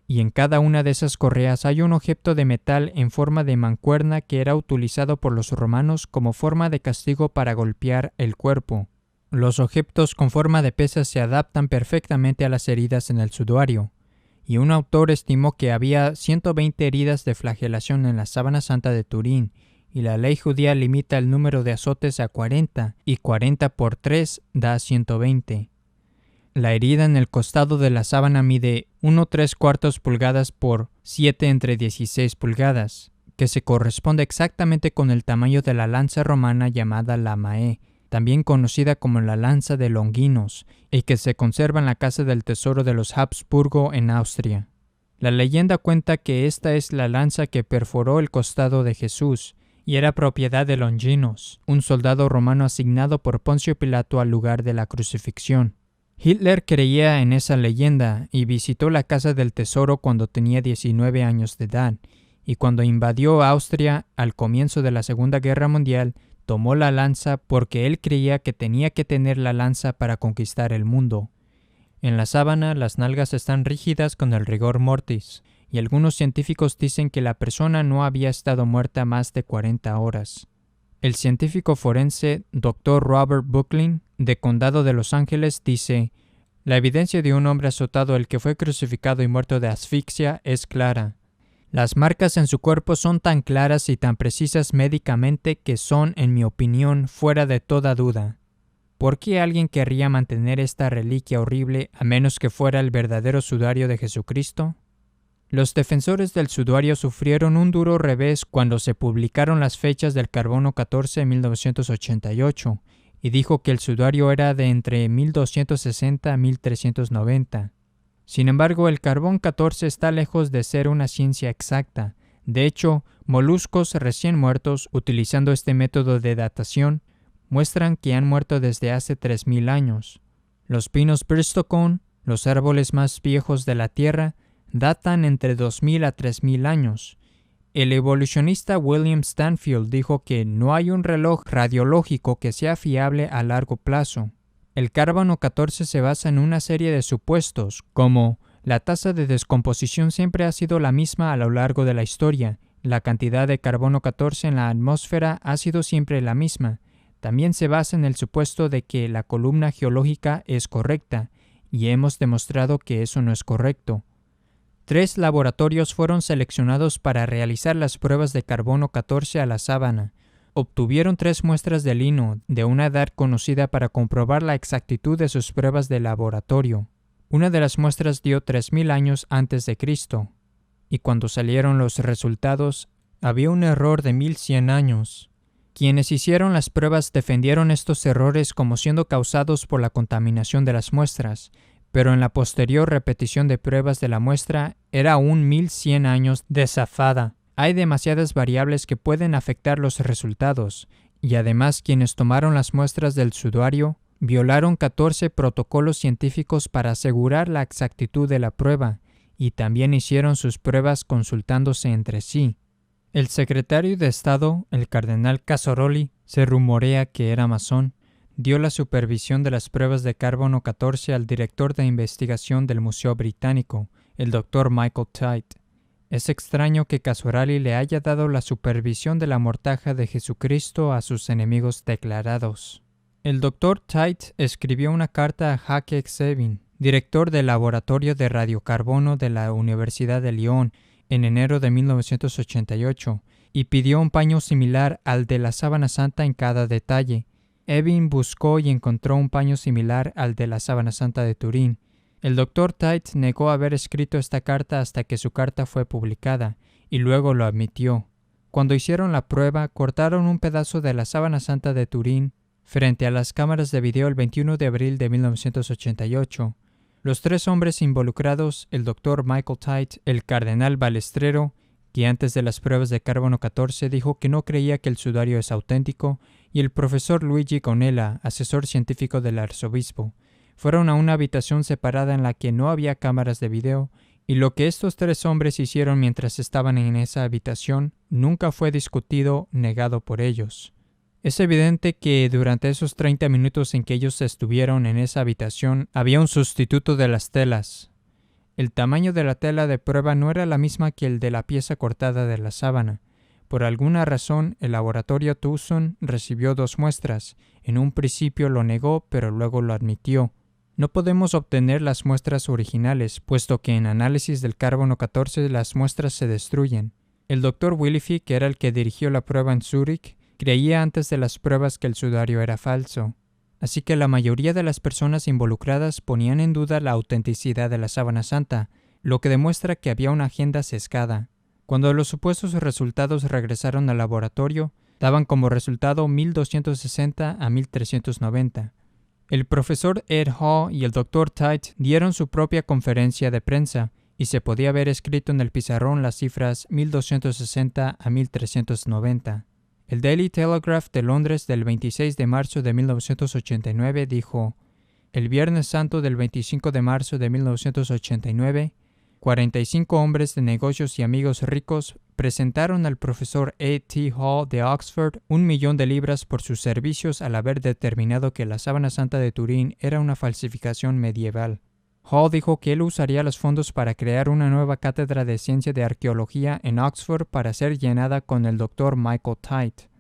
y en cada una de esas correas hay un objeto de metal en forma de mancuerna que era utilizado por los romanos como forma de castigo para golpear el cuerpo. Los objetos con forma de pesa se adaptan perfectamente a las heridas en el sudario, y un autor estimó que había 120 heridas de flagelación en la sábana santa de Turín, y la ley judía limita el número de azotes a 40, y 40 por 3 da 120. La herida en el costado de la sábana mide 1,3 pulgadas por 7 entre 16 pulgadas, que se corresponde exactamente con el tamaño de la lanza romana llamada lamae, también conocida como la lanza de Longinos, y que se conserva en la Casa del Tesoro de los Habsburgo en Austria. La leyenda cuenta que esta es la lanza que perforó el costado de Jesús, y era propiedad de Longinos, un soldado romano asignado por Poncio Pilato al lugar de la crucifixión. Hitler creía en esa leyenda y visitó la Casa del Tesoro cuando tenía 19 años de edad, y cuando invadió Austria al comienzo de la Segunda Guerra Mundial, tomó la lanza porque él creía que tenía que tener la lanza para conquistar el mundo. En la sábana, las nalgas están rígidas con el rigor mortis, y algunos científicos dicen que la persona no había estado muerta más de 40 horas. El científico forense Dr. Robert Bucklin, de Condado de Los Ángeles, dice: la evidencia de un hombre azotado, el que fue crucificado y muerto de asfixia, es clara. Las marcas en su cuerpo son tan claras y tan precisas médicamente que son, en mi opinión, fuera de toda duda. ¿Por qué alguien querría mantener esta reliquia horrible a menos que fuera el verdadero sudario de Jesucristo? Los defensores del sudario sufrieron un duro revés cuando se publicaron las fechas del carbono 14 en 1988 y dijo que el sudario era de entre 1260 a 1390. Sin embargo, el carbón 14 está lejos de ser una ciencia exacta. De hecho, moluscos recién muertos, utilizando este método de datación, muestran que han muerto desde hace 3000 años. Los pinos Bristlecone, los árboles más viejos de la Tierra, datan entre 2000 a 3000 años. El evolucionista William Stanfield dijo que no hay un reloj radiológico que sea fiable a largo plazo. El carbono 14 se basa en una serie de supuestos, como la tasa de descomposición siempre ha sido la misma a lo largo de la historia, la cantidad de carbono 14 en la atmósfera ha sido siempre la misma. También se basa en el supuesto de que la columna geológica es correcta, y hemos demostrado que eso no es correcto. 3 laboratorios fueron seleccionados para realizar las pruebas de carbono 14 a la sábana. Obtuvieron 3 muestras de lino de una edad conocida para comprobar la exactitud de sus pruebas de laboratorio. Una de las muestras dio 3000 años antes de Cristo, y cuando salieron los resultados, había un error de 1100 años. Quienes hicieron las pruebas defendieron estos errores como siendo causados por la contaminación de las muestras, pero en la posterior repetición de pruebas de la muestra era aún 1100 años de zafada. Hay demasiadas variables que pueden afectar los resultados, y además quienes tomaron las muestras del sudario violaron 14 protocolos científicos para asegurar la exactitud de la prueba, y también hicieron sus pruebas consultándose entre sí. El secretario de Estado, el cardenal Cassoroli, se rumorea que era masón, dio la supervisión de las pruebas de carbono 14 al director de investigación del Museo Británico, el Dr. Michael Tite. Es extraño que Cassoroli le haya dado la supervisión de la mortaja de Jesucristo a sus enemigos declarados. El Dr. Tite escribió una carta a Jacques Sevin, director del Laboratorio de Radiocarbono de la Universidad de Lyon, en enero de 1988, y pidió un paño similar al de la sábana santa en cada detalle. Evin buscó y encontró un paño similar al de la sábana santa de Turín. El Dr. Tite negó haber escrito esta carta hasta que su carta fue publicada, y luego lo admitió. Cuando hicieron la prueba, cortaron un pedazo de la sábana santa de Turín frente a las cámaras de video el 21 de abril de 1988. Los 3 hombres involucrados, el Dr. Michael Tite, el cardenal Balestrero, que antes de las pruebas de carbono 14 dijo que no creía que el sudario es auténtico, y el profesor Luigi Gonella, asesor científico del arzobispo, fueron a una habitación separada en la que no había cámaras de video, y lo que estos 3 hombres hicieron mientras estaban en esa habitación nunca fue discutido, negado por ellos. Es evidente que durante esos 30 minutos en que ellos estuvieron en esa habitación había un sustituto de las telas. El tamaño de la tela de prueba no era la misma que el de la pieza cortada de la sábana. Por alguna razón, el laboratorio Tucson recibió 2 muestras. En un principio lo negó, pero luego lo admitió. No podemos obtener las muestras originales, puesto que en análisis del carbono 14 las muestras se destruyen. El Dr. Willifi, que era el que dirigió la prueba en Zúrich, creía antes de las pruebas que el sudario era falso. Así que la mayoría de las personas involucradas ponían en duda la autenticidad de la sábana santa, lo que demuestra que había una agenda sesgada. Cuando los supuestos resultados regresaron al laboratorio, daban como resultado 1260 a 1390. El profesor Ed Hall y el Dr. Tite dieron su propia conferencia de prensa, y se podía ver escrito en el pizarrón las cifras 1260 a 1390. El Daily Telegraph de Londres del 26 de marzo de 1989 dijo: el Viernes Santo del 25 de marzo de 1989, 45 hombres de negocios y amigos ricos presentaron al profesor A.T. Hall de Oxford $1.000.000 por sus servicios al haber determinado que la sábana santa de Turín era una falsificación medieval. Hall dijo que él usaría los fondos para crear una nueva cátedra de ciencia de arqueología en Oxford para ser llenada con el Dr. Michael Tite.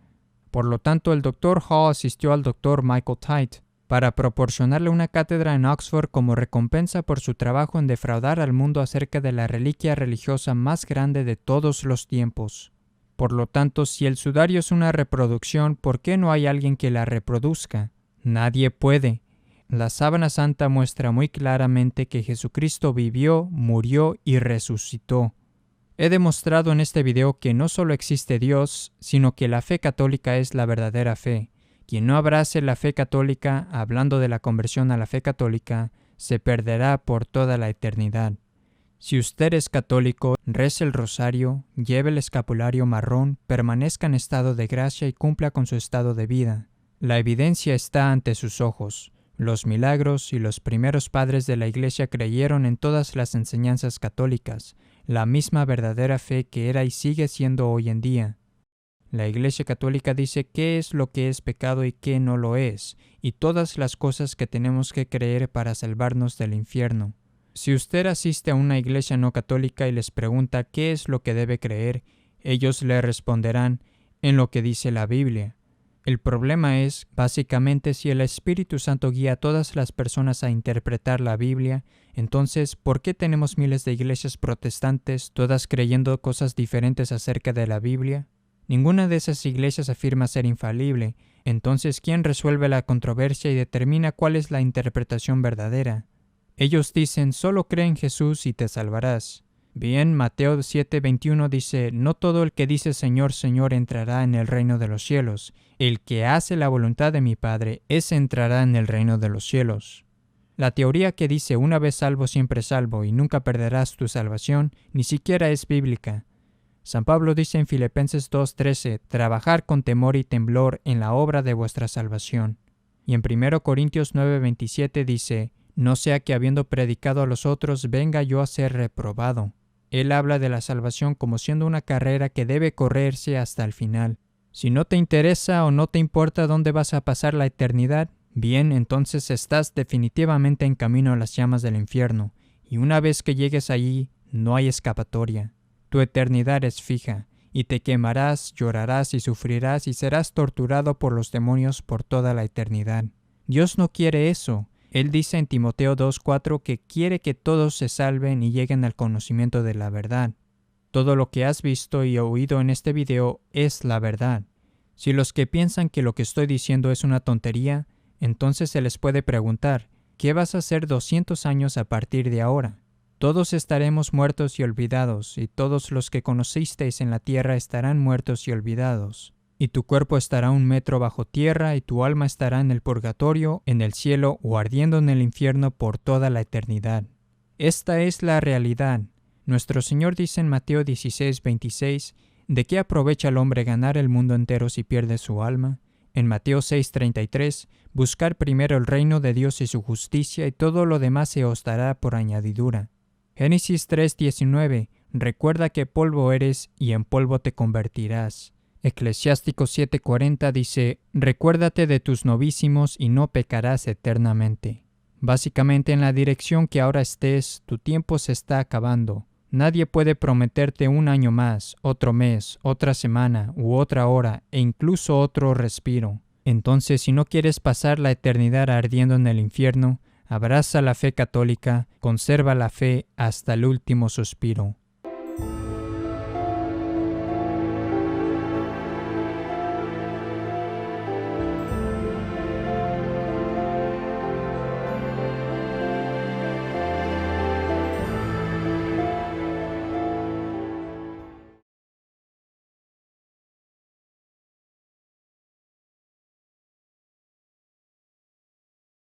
Por lo tanto, el Dr. Hall asistió al Dr. Michael Tite para proporcionarle una cátedra en Oxford como recompensa por su trabajo en defraudar al mundo acerca de la reliquia religiosa más grande de todos los tiempos. Por lo tanto, si el sudario es una reproducción, ¿por qué no hay alguien que la reproduzca? Nadie puede. La sábana santa muestra muy claramente que Jesucristo vivió, murió y resucitó. He demostrado en este video que no solo existe Dios, sino que la fe católica es la verdadera fe. Quien no abrace la fe católica, hablando de la conversión a la fe católica, se perderá por toda la eternidad. Si usted es católico, rece el rosario, lleve el escapulario marrón, permanezca en estado de gracia y cumpla con su estado de vida. La evidencia está ante sus ojos. Los milagros y los primeros padres de la Iglesia creyeron en todas las enseñanzas católicas, la misma verdadera fe que era y sigue siendo hoy en día. La Iglesia Católica dice qué es lo que es pecado y qué no lo es, y todas las cosas que tenemos que creer para salvarnos del infierno. Si usted asiste a una iglesia no católica y les pregunta qué es lo que debe creer, ellos le responderán en lo que dice la Biblia. El problema es, básicamente, si el Espíritu Santo guía a todas las personas a interpretar la Biblia, entonces, ¿por qué tenemos miles de iglesias protestantes, todas creyendo cosas diferentes acerca de la Biblia? Ninguna de esas iglesias afirma ser infalible. Entonces, ¿quién resuelve la controversia y determina cuál es la interpretación verdadera? Ellos dicen, solo cree en Jesús y te salvarás. Bien, Mateo 7:21 dice, no todo el que dice Señor, Señor entrará en el reino de los cielos. El que hace la voluntad de mi Padre, ese entrará en el reino de los cielos. La teoría que dice una vez salvo, siempre salvo y nunca perderás tu salvación, ni siquiera es bíblica. San Pablo dice en Filipenses 2:13, trabajar con temor y temblor en la obra de vuestra salvación. Y en 1 Corintios 9:27 dice, no sea que habiendo predicado a los otros venga yo a ser reprobado. Él habla de la salvación como siendo una carrera que debe correrse hasta el final. Si no te interesa o no te importa dónde vas a pasar la eternidad, bien, entonces estás definitivamente en camino a las llamas del infierno, y una vez que llegues allí, no hay escapatoria. Tu eternidad es fija, y te quemarás, llorarás y sufrirás y serás torturado por los demonios por toda la eternidad. Dios no quiere eso. Él dice en Timoteo 2:4 que quiere que todos se salven y lleguen al conocimiento de la verdad. Todo lo que has visto y oído en este video es la verdad. Si los que piensan que lo que estoy diciendo es una tontería, entonces se les puede preguntar, ¿qué vas a hacer 200 años a partir de ahora? Todos estaremos muertos y olvidados, y todos los que conocisteis en la tierra estarán muertos y olvidados. Y tu cuerpo estará 1 metro bajo tierra, y tu alma estará en el purgatorio, en el cielo o ardiendo en el infierno por toda la eternidad. Esta es la realidad. Nuestro Señor dice en Mateo 16:26, ¿de qué aprovecha el hombre ganar el mundo entero si pierde su alma? En Mateo 6:33, buscar primero el reino de Dios y su justicia, y todo lo demás se os dará por añadidura. Génesis 3:19, recuerda que polvo eres y en polvo te convertirás. Eclesiástico 7:40 dice, recuérdate de tus novísimos y no pecarás eternamente. Básicamente en la dirección que ahora estés, tu tiempo se está acabando. Nadie puede prometerte 1 año más, otro mes, otra semana u otra hora e incluso otro respiro. Entonces, si no quieres pasar la eternidad ardiendo en el infierno, abraza la fe católica, conserva la fe hasta el último suspiro.